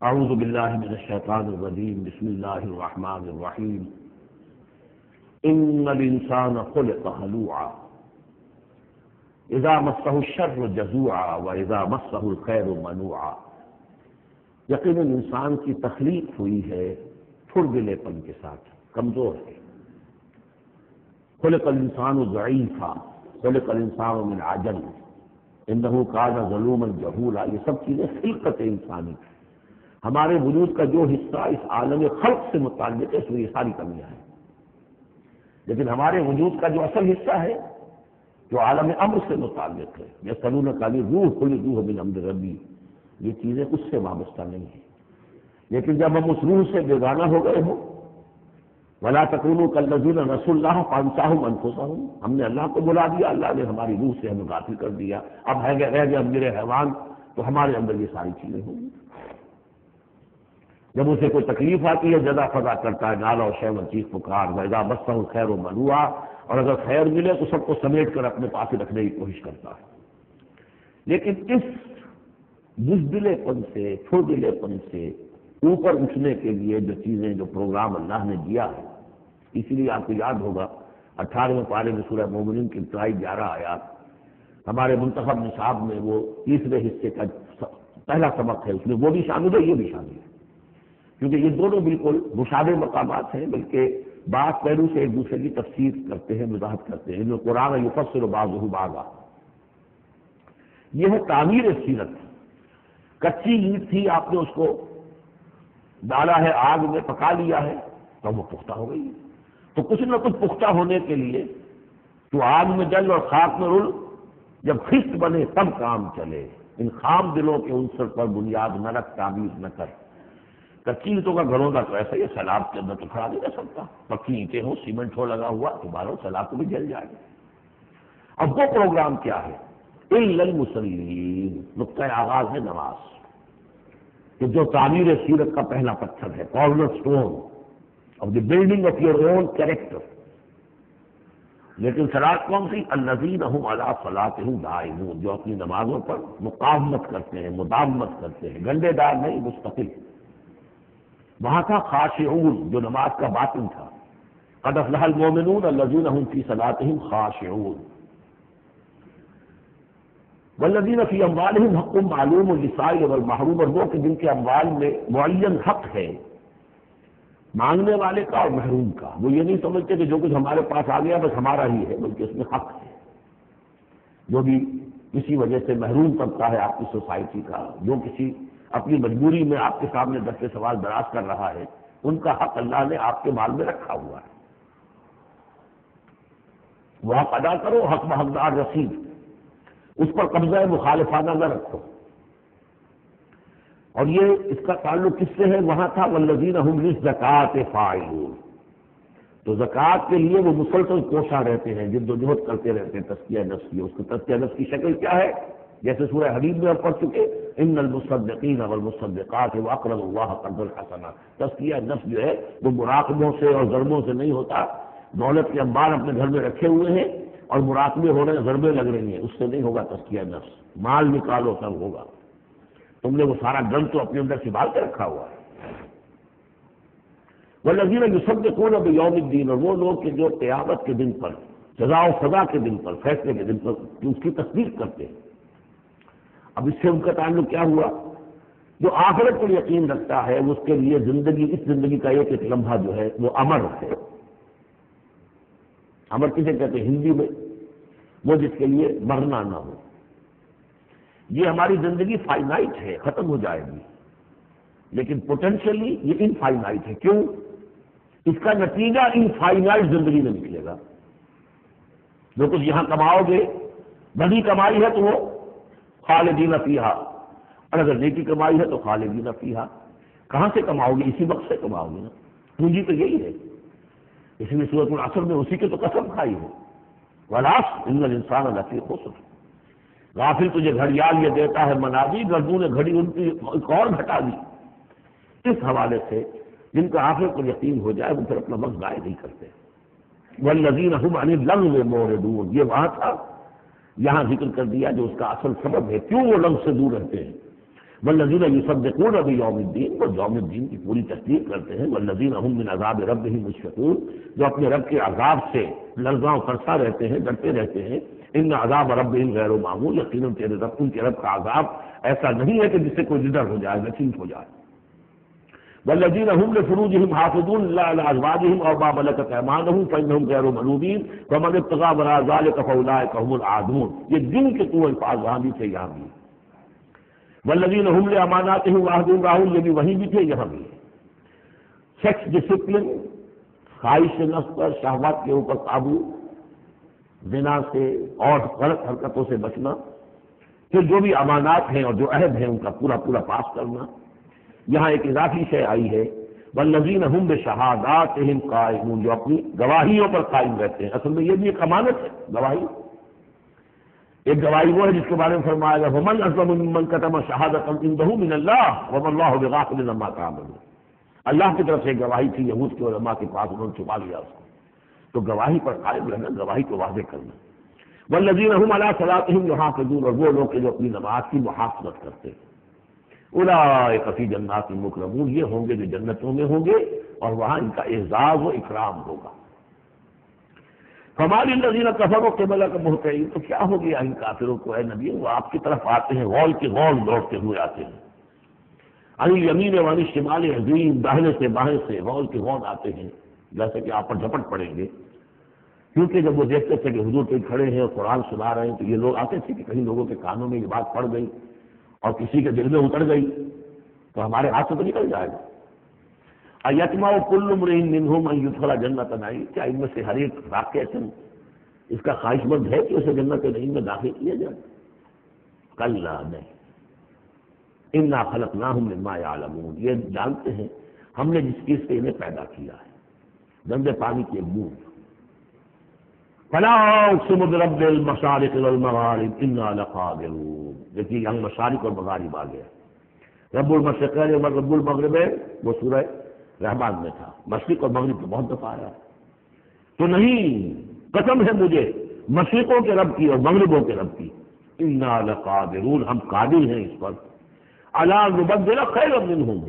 اعوذ باللہ من الشیطان الرجیم بسم اللہ الرحمن الرحیم ان الانسان خلق ہلوعا اذا مسہ الشر جزوعا واذا مسہ الخیر منوعا۔ یقیناً انسان کی تخلیق ہوئی ہے پھردلے پن کے ساتھ، کمزور ہے۔ خلق الانسان ضعیفا خلق الانسان من عجل انہ کان ظلوما جہولا، یہ سب چیزیں خلقت انسانی کی، ہمارے وجود کا جو حصہ اس عالم خلق سے متعلق ہے اس میں یہ ساری کمیاں ہیں، لیکن ہمارے وجود کا جو اصل حصہ ہے جو عالم امر سے متعلق ہے، یسألونک عن الروح قل الروح من امر ربی، یہ چیزیں اس سے وابستہ نہیں ہیں۔ لیکن جب ہم اس روح سے بیگانہ ہو گئے ہوں، ولا تکونوا کالذین نسوا اللہ فانساہم انفسہم، ہم نے اللہ کو بلا دیا، اللہ نے ہماری روح سے ہمیں غافل کر دیا، اب رہ گئے ہم میرے حیوان، تو ہمارے اندر یہ ساری چیزیں ہوں گی۔ جب اسے کوئی تکلیف آتی ہے جزا فضا کرتا ہے، نالا و شیون چیخ پکار، وَإِذَا مَسَّهُ الْخَيْرُ مَنُوعًا، اور اگر خیر ملے تو سب کو سمیٹ کر اپنے پاس رکھنے کی کوشش کرتا ہے۔ لیکن اس بزدلے پن سے، پھردلے پن سے اوپر اٹھنے کے لیے جو چیزیں، جو پروگرام اللہ نے دیا ہے، اسی لیے آپ کو یاد ہوگا 18ویں پارے میں سورہ مومنین کی ابتدائی 11 آیات، ہمارے منتخب نصاب میں وہ تیسرے حصے کا پہلا سبق ہے، اس میں وہ بھی شامل ہے، یہ بھی شامل ہے، کیونکہ یہ دونوں بالکل مشابہ مقامات ہیں، بلکہ بعض پہلو سے ایک دوسرے کی تفسیر کرتے ہیں، وضاحت کرتے ہیں۔ ان قرآن یفسر بعضہ بعضا، یہ ہے تعمیر سیرت۔ کچی اینٹ تھی، آپ نے اس کو ڈالا ہے آگ میں، پکا لیا ہے تو وہ پختہ ہو گئی، تو کچھ نہ کچھ پختہ ہونے کے لیے تو آگ میں جل اور خاک میں رل، جب خشت بنے تب کام چلے، ان خام دلوں کے عنصر پر بنیاد نہ رکھ، تعمیر نہ کر۔ کچی اینٹوں کا گھروں کا تو ایسا ہی، سیلاب کے اندر تو کھڑا نہیں رہ سکتا، پکی اینٹیں ہوں، سیمنٹ ہو لگا ہوا تو بارہ سیلاب کو بھی جل جائے گا۔ اب وہ پروگرام کیا ہے؟ الا المصلین، نقطۂ آغاز ہے نماز، کہ جو تعمیر سیرت کا پہلا پتھر ہے، corner stone of the building of your own character. لیکن صلاۃ کون سی؟ الذین هم علی صلاتهم دائمون، جو اپنی نمازوں پر مقاومت کرتے ہیں، مداومت کرتے ہیں، گنڈے دار نہیں، مستقل۔ وہاں تھا خاشعون، جو نماز کا باطن تھا، قد افلح المؤمنون الذین هم فی صلاتهم خاشعون، والذین فی اموالهم حق معلوم للسائل والمحروم، اور وہ کہ جن کے اموال میں معین حق ہے، مانگنے والے کا اور محروم کا۔ وہ یہ نہیں سمجھتے کہ جو کچھ ہمارے پاس آ گیا بس ہمارا ہی ہے، بلکہ اس میں حق ہے۔ جو بھی کسی وجہ سے محروم طبقہ ہے آپ کی سوسائٹی کا، جو کسی اپنی مجبوری میں آپ کے سامنے دست سوال دراز کر رہا ہے، ان کا حق اللہ نے آپ کے مال میں رکھا ہوا ہے، وہ حق ادا کرو، حق بحقدار رسید، اس پر قبضہ مخالفانہ نہ رکھو۔ اور یہ اس کا تعلق کس سے ہے؟ وہاں تھا والذین هم للزکاۃ فاعلون، تو زکوٰۃ کے لیے وہ مسلسل کوشاں رہتے ہیں، جد و جہد کرتے رہتے ہیں تزکیہ نفس کی۔ اس کی تزکیہ نفس کی شکل کیا ہے؟ جیسے سورہ حدید میں ہم پڑھ چکے، ان المصدقین والمصدقات واقرضوا اللہ قرضا حسنا۔ تزکیہ نفس جو ہے وہ مراقبوں سے اور ضربوں سے نہیں ہوتا، دولت کے انبار اپنے گھر میں رکھے ہوئے ہیں اور مراقبے ہو رہے ہیں، ضربیں لگ رہی ہیں، اس سے نہیں ہوگا تزکیہ نفس۔ مال نکالو تب ہوگا، تم نے وہ سارا گن تو اپنے اندر سنبھال کے رکھا ہوا ہے۔ والذین یصدقون بیوم الدین، اور وہ لوگ کہ جو قیامت کے دن پر، جزا و سزا کے دن پر، فیصلے کے دن پر اس کی تصدیق کرتے ہیں۔ اب اس سے ان کا تعلق کیا ہوا؟ جو آخرت پر یقین رکھتا ہے اس کے لیے زندگی، اس زندگی کا ایک ایک لمحہ جو ہے وہ امر ہے۔ امر کسے کہتے ہیں ہندی میں؟ وہ جس کے لیے مرنا نہ ہو۔ یہ ہماری زندگی فائنائٹ ہے، ختم ہو جائے گی، لیکن پوٹینشلی یہ انفائنائٹ ہے۔ کیوں؟ اس کا نتیجہ انفائنائٹ زندگی میں نکلے گا۔ جو کچھ یہاں کماؤ گے، بڑی کمائی ہے تو وہ خالدین فیہا، اور اگر نیکی کمائی ہے تو خالدین فیہا۔ کہاں سے کماؤ گے؟ اسی وقت سے کماؤ گے نا، پونجی تو یہی ہے۔ اس لیے سورۃ العصر میں اسی کی تو قسم کھائی ہے، والعصر ان الانسان لفی خسر۔ غافل تجھے گھڑیال یہ دیتا ہے منادی، گردوں نے گھڑی ان کی ایک اور گھٹا دی۔ اس حوالے سے جن کا آخر پر یقین ہو جائے وہ پھر اپنا وقت ضائع نہیں کرتے۔ والذین هم عن اللغو معرضون، یہ وہاں تھا، یہاں ذکر کر دیا جو اس کا اصل سبب ہے، کیوں وہ لغو سے دور رہتے ہیں۔ والذین یصدقون بیوم الدین، وہ یوم الدین کی پوری تصدیق کرتے ہیں، والذین هم من عذاب ربهم مشفقون، جو اپنے رب کے عذاب سے لرزاں و ترساں رہتے ہیں، ڈرتے رہتے ہیں۔ ان عذاب ربهم غیر معمول، یقیناً تیرے رب، ان کے رب کا عذاب ایسا نہیں ہے کہ جس سے کوئی ڈر ہو جائے، نچنت ہو جائے۔ والذین هم لفروجهم حافظون الا على ازواجهم او ما ملكت ايمانهم فانهم غیر ملومین ومن ابتغى وراء ذلك فاولئك هم العادون، یہ جن کے تو الفاظ وہاں بھی تھے یہاں بھی۔ والذین هم لاماناتهم وعهدهم راعون، یہ بھی وہیں بھی تھے یہاں بھی۔ سیکس ڈسپلن، خواہش نفس پر، شہوات کے اوپر قابو، زنا سے اور غلط حرکتوں سے بچنا، پھر جو بھی امانات ہیں اور جو عہد ہیں ان کا پورا پورا پاس کرنا۔ یہاں ایک اضافی شے آئی ہے، والذین هم بشہاداتہم قائمون، جو اپنی گواہیوں پر قائم رہتے ہیں۔ اصل میں یہ بھی ایک امانت ہے، گواہی۔ ایک گواہی وہ ہے جس کے بارے میں فرمایا گیا ومن اظلم ممن کتم شہادۃ عنده من اللہ وما اللہ بغافل عما تعملون، اللہ کی طرف سے ایک گواہی تھی یہود کے علماء کے پاس، انہوں نے چھپا لیا اس کو۔ تو گواہی پر قائم رہنا، گواہی کو واضح کرنا۔ والذین هم علی صلاتہم یحافظون، اور وہ لوگ جو اپنی نماز کی محافظت کرتے ہیں۔ اولئک فی جنات مکرمون، یہ ہوں گے جو جنتوں میں ہوں گے اور وہاں ان کا اعزاز و اکرام ہوگا۔ فما للذین کفروا قبلک مہطعین، تو کیا ہو گیا ان کافروں کو اے نبی، وہ آپ کی طرف آتے ہیں غول کے غول دوڑتے ہوئے آتے ہیں۔ عن الیمین وعن الشمال عزین، داہنے سے بائیں سے غول کے غول آتے ہیں، جیسے کہ آپ پر جھپٹ پڑیں گے، کیونکہ جب وہ دیکھتے تھے کہ حضور پہ کھڑے ہیں اور قرآن سنا رہے ہیں تو یہ لوگ آتے تھے کہ کہیں لوگوں کے کانوں میں یہ بات پڑ گئی اور کسی کے دل میں اتر گئی تو ہمارے ہاتھ سے تو نکل جائے گا۔ ایتمع کل امرئ منہم ان یدخل جنۃ نعیم، کیا ان میں سے ہر ایک واقعہ اس کا خواہش مند ہے کہ اسے جنت نعیم میں داخل کیا جائے؟ کلا نہیں، انا خلقناہم مما یعلمون، یہ جانتے ہیں ہم نے جس چیز سے انہیں پیدا کیا ہے، گندے پانی کی ایک بوند۔ فلا اقسم برب المشارق والمغارب انا لقادرون، دیکھیے یہاں مشارق اور مغارب آ گیا۔ رب المشرق اور رب المغرب ہے، وہ سورہ رحمان میں تھا، مشرق اور مغرب تو بہت دفعہ آیا تو نہیں، قسم ہے مجھے مشرقوں کے رب کی اور مغربوں کے رب کی، انا لقادرون، ہم قادر ہیں اس پر، علی نبدل خیرا منہم،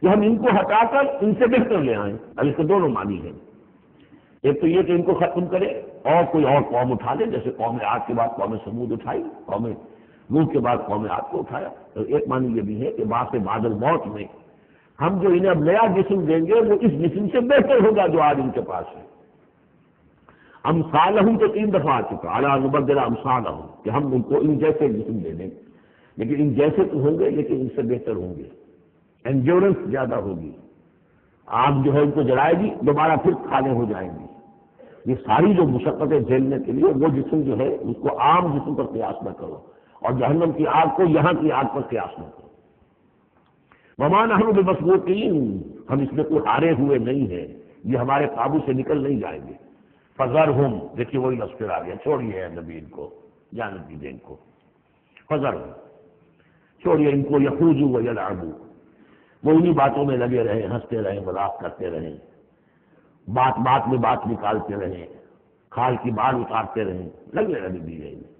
کہ ہم ان کو ہٹا کر ان سے بہتر لے آئیں۔ اب اس کے دونوں معنی ہیں، ایک تو یہ کہ ان کو ختم کرے اور کوئی اور قوم اٹھا لے، جیسے قوم عاد کے بعد قوم سمود اٹھائی، قوم نوح کے بعد قوم عاد کو اٹھایا۔ تو ایک معنی یہ بھی ہے کہ بعد الموت میں ہم جو انہیں اب نیا جسم دیں گے وہ اس جسم سے بہتر ہوگا جو آج ان کے پاس ہے۔ امثالہم تو 3 دفعہ آ چکا، اعلیٰ نبدل امثالہم، کہ ہم ان کو ان جیسے جسم دے دیں، لیکن ان جیسے تو ہوں گے لیکن ان سے بہتر ہوں گے، انڈیورنس زیادہ ہوگی، آگ جو ہے ان کو جلائے گی دوبارہ پھر کھانے ہو جائیں گی۔ یہ ساری جو مشقتیں جھیلنے کے لیے وہ جسم جو ہے اس کو عام جسم پر قیاس نہ کرو، اور جہنم کی آگ کو یہاں کی آگ پر قیاس نہ کرو۔ وما نحن بمسبوقین، ہم اس میں کوئی ہارے ہوئے نہیں ہیں، یہ ہمارے قابو سے نکل نہیں جائیں گے۔ فذرہم، دیکھیے وہی لفظ پھر آ گیا، چھوڑیے اے نبی ان کو، جانے دیجیے ان کو، فذرہم، چھوڑیے ان کو، یخوضوا ویلعبوا، وہ انہی باتوں میں لگے رہے، ہنستے رہے، مذاق کرتے رہے، بات بات میں بات نکالتے رہیں، کھال کی بال اتارتے رہیں، لگے رہنے دیجیے انہیں،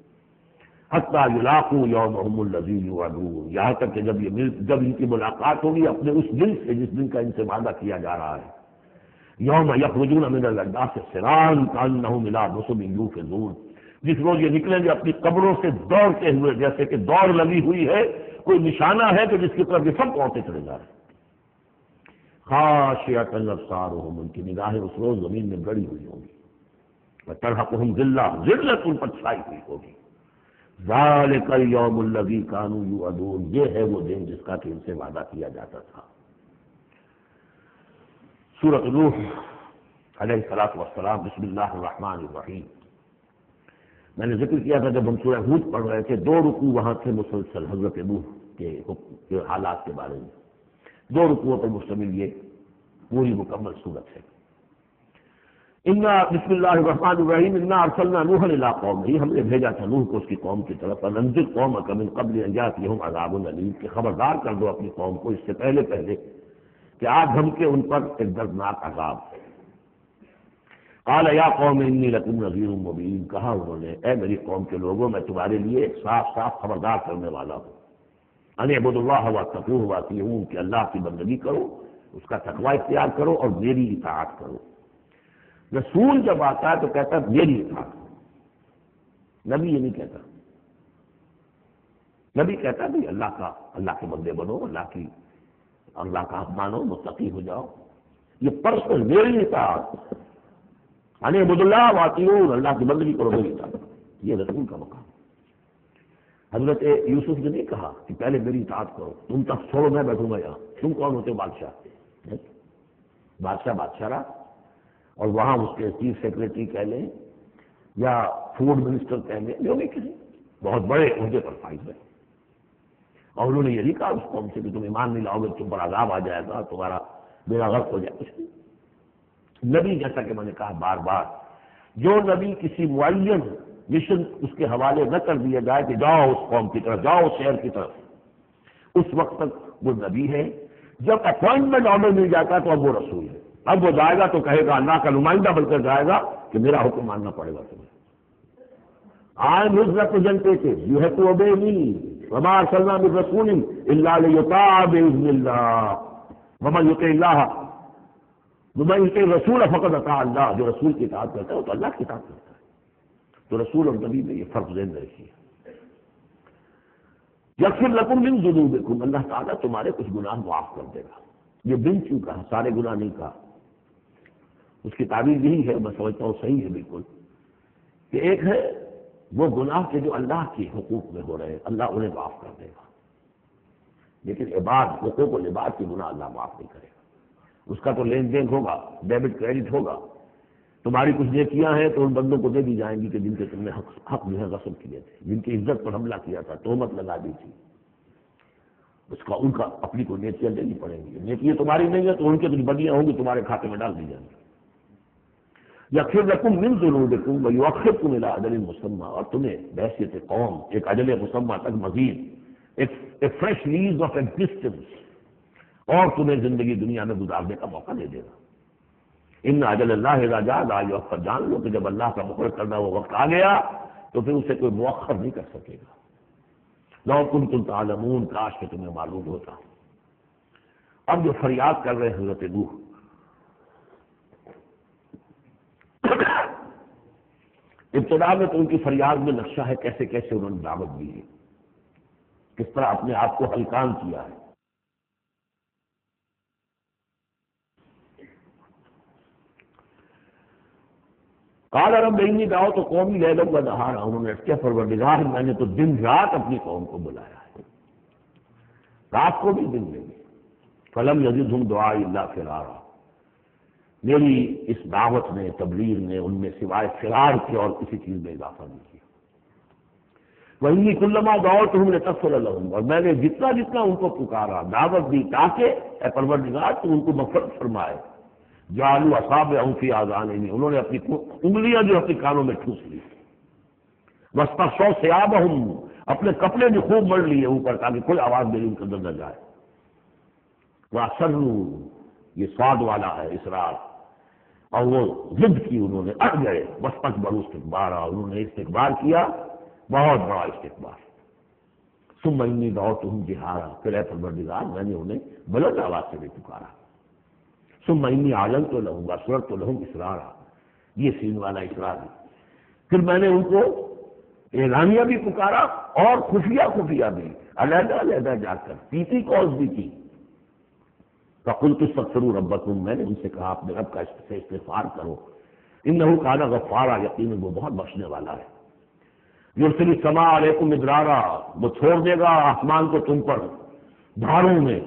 حتیٰ یلاقوا یومہم الذی یوعدون، یہاں تک کہ جب ان کی ملاقات ہوگی اپنے اس دن سے جس دن کا ان سے وعدہ کیا جا رہا ہے۔ یوم یخرجون من الاجداث سراعا کانہم الی نصب یوفضون، جس روز یہ نکلیں گے اپنی قبروں سے دوڑتے ہوئے، جیسے کہ دوڑ لگی ہوئی ہے، کوئی نشانہ ہے کہ جس کی طرف یہ سب پہنچتے چلے جا رہے ہیں۔ خاشعۃ ابصارہم، ان کی نگاہیں اس روز زمین میں گڑی ہوئی ہوں گی، وترہقہم ذلہ، ذلت ان پر چھائی ہوئی ہوگی۔ ذالک الیوم الذی کانوا یوعدون، یہ ہے وہ دن جس کا کہ ان سے وعدہ کیا جاتا تھا۔ سورۃ نوح علیہ الصلوۃ والسلام، بسم اللہ الرحمن الرحیم۔ میں نے ذکر کیا تھا جب ہم سورہ ہود پڑھ رہے تھے، 2 رکوع وہاں تھے مسلسل حضرت نوح کے حالات کے بارے میں، 2 رکوعوں پر مشتمل یہ پوری مکمل صورت ہے۔ بسم اللہ الرحمن الرحیم، انا ارسلنا نوحا الی قومہ، ہم نے بھیجا تھا نوح کو اس کی قوم کی طرف، انذر قومک من قبل ان یاتیہم عذاب الیم، کہ خبردار کر دو اپنی قوم کو اس سے پہلے کہ آج ہم کے ان پر ایک دردناک عذاب۔ قال یا قوم انی لکم نذیر مبین، کہا انہوں نے اے میری قوم کے لوگوں میں تمہارے لیے ایک صاف صاف خبردار کرنے والا ہوں۔ ان اعبدوا اللہ واتقوہ واطیعون، کہ اللہ کی بندگی کرو، اس کا تقوی اختیار کرو اور میری اطاعت کرو۔ رسول جب آتا ہے تو کہتا ہے میری اطاعت کرو، نبی یہ نہیں کہتا۔ نبی کہتا ہے بھائی اللہ کے بندے بنو، اللہ کا حق مانو، متقی ہو جاؤ۔ یہ پرسنل میری اطاعت، ان اعبدوا اللہ واطیعون، اللہ کی بندگی کرو، میری اطاعت، یہ رسول کا مقام۔ حضرت یوسف نے نہیں کہا کہ پہلے میری اطاعت کرو، تم تک چھوڑو میں بیٹھوں گا یہاں، تم کون ہوتے ہو؟ بادشاہ رہا، اور وہاں اس کے چیف سیکرٹری کہہ لیں یا فوڈ منسٹر کہہ لیں، جو بھی کہیں، بہت بڑے عہدے پر فائز ہے۔ اور انہوں نے یہ نہیں کہا اس قوم سے کہ تم ایمان نہیں لاؤ گے تم پر عذاب آ جائے گا، تمہارا بیڑا غرق ہو جائے، کچھ نہیں۔ نبی جیسا کہ میں نے کہا بار بار، جو نبی کسی معین مشن اس کے حوالے نہ کر دیا جائے کہ جاؤ اس قوم کی طرف، جاؤ اس شہر کی طرف، اس وقت تک وہ نبی ہے۔ جب اپوائنٹمنٹ آرڈر مل جاتا ہے تو اب وہ رسول ہے۔ اب وہ جائے گا تو کہے گا، اللہ کا نمائندہ بن کر جائے گا کہ میرا حکم ماننا پڑے گا تمہیں۔ I am his representative. You have to obey me. وما ارسلنا من رسول الا ليطاع باذن الله ومن يطع الله ومن يطع الرسول فقد اطاع الله۔ جو رسول کی اطاعت کرتا ہے وہ تو اللہ کی اطاعت کرتا ہے۔ تو رسول اور نبی میں یہ فرق ذہن میں رکھیے۔ یغفر لکم من ذنوبکم، اللہ تعالیٰ تمہارے کچھ گناہ معاف کر دے گا۔ یہ بن کیوں کہا، سارے گناہ نہیں کہا۔ اس کی تعبیر یہی ہے، میں سمجھتا ہوں صحیح ہے بالکل، کہ ایک ہے وہ گناہ کے جو اللہ کے حقوق میں ہو رہے ہیں، اللہ انہیں معاف کر دے گا، لیکن عباد، حقوق و عباد کے گناہ اللہ معاف نہیں کرے گا۔ اس کا تو لین دین ہوگا، ڈیبٹ کریڈٹ ہوگا۔ تمہاری کچھ نیکیاں ہیں تو ان بندوں کو دے دی جائیں گی کہ جن کے تم نے حق جو ہے غصب کیے تھے، جن کی عزت پر حملہ کیا تھا، تہمت لگا دی تھی، ان کا اپنی کو نیکیاں دینی پڑیں گی۔ نیکیاں تمہاری نہیں ہیں تو ان کی کچھ بدیاں ہوں گی، تمہارے کھاتے میں ڈال دی جائیں گی۔ یغفر لکم من ذنوبکم ویؤخرکم الی اجل مسمى، اور تمہیں بحیثیت قوم ایک اجل مسمى تک مزید ایک فریش لیز آف ایگزسٹنس، اور تمہیں زندگی دنیا میں گزارنے کا موقع دے دے گا۔ ان اجل اللہ اذا جاء لا یؤخر، جان لو کہ جب اللہ کا مقرر کرنا وہ وقت آ گیا تو پھر اسے کوئی مؤخر نہیں کر سکے گا۔ لو کنتم تعلمون، کاش کہ تمہیں معلوم ہوتا۔ اب جو فریاد کر رہے ہیں حضرت نوح، ابتدا میں تو ان کی فریاد میں نقشہ ہے کیسے کیسے انہوں نے دعوت دی ہے، کس طرح اپنے آپ کو ہلکان کیا ہے۔ قال رب انی دعوت قومی لیلا و نہارا، انہوں نے کیا پروردگار میں نے تو دن رات اپنی قوم کو بلایا ہے، رات کو بھی دن میں بھی۔ فلم یزدہم دعائی الا فرارا، میری اس دعوت نے، تبلیغ نے ان میں سوائے فرار کے اور کسی چیز میں اضافہ نہیں کیا۔ وَإِنِّي كُلَّمَا دَعَوْتُهُمْ لِتَغْفِرَ لَهُمْ، اور میں نے جتنا جتنا ان کو پکارا، دعوت دی تاکہ اے پروردگار تو ان کو مغفرت فرمائے، جعلوا اصابعهم فی آذانہم، انہوں نے اپنی انگلیاں جو اپنے کانوں میں ٹھوس لی، واستغشوا ثیابہم، اپنے کپڑے بھی خوب مڑ لیے اوپر تاکہ کوئی آواز میری ان کے اندر نہ جائے۔ وَأَصَرُّوا، یہ صاد والا ہے اصرار، اور وہ ضد کی، انہوں نے اڑ گئے، واستكبروا استکبارا، انہوں نے استکبار کیا، بہت بڑا استکبار۔ ثم انی دعوتهم جہارا، پھر اے پروردگار میں نے انہیں بلند آواز سے بھی پکارا۔ ثم انی اعلنت لهم واسررت لهم اسرارا، یہ سین والا اسرار ہے۔ پھر میں نے ان کو اعلانیہ بھی پکارا اور خفیہ خفیہ بھی، علیحدہ علیحدہ جا کر پیتی کالز بھی کی۔ فقلت استغفروا ربکم، میں نے ان سے کہا اپنے رب کا استغفار کرو، انہ کان غفارا، یقیناً وہ بہت بخشنے والا ہے۔ یرسل السماء علیکم مدرارا، وہ چھوڑ دے گا آسمان کو تم پر دھاروں میں،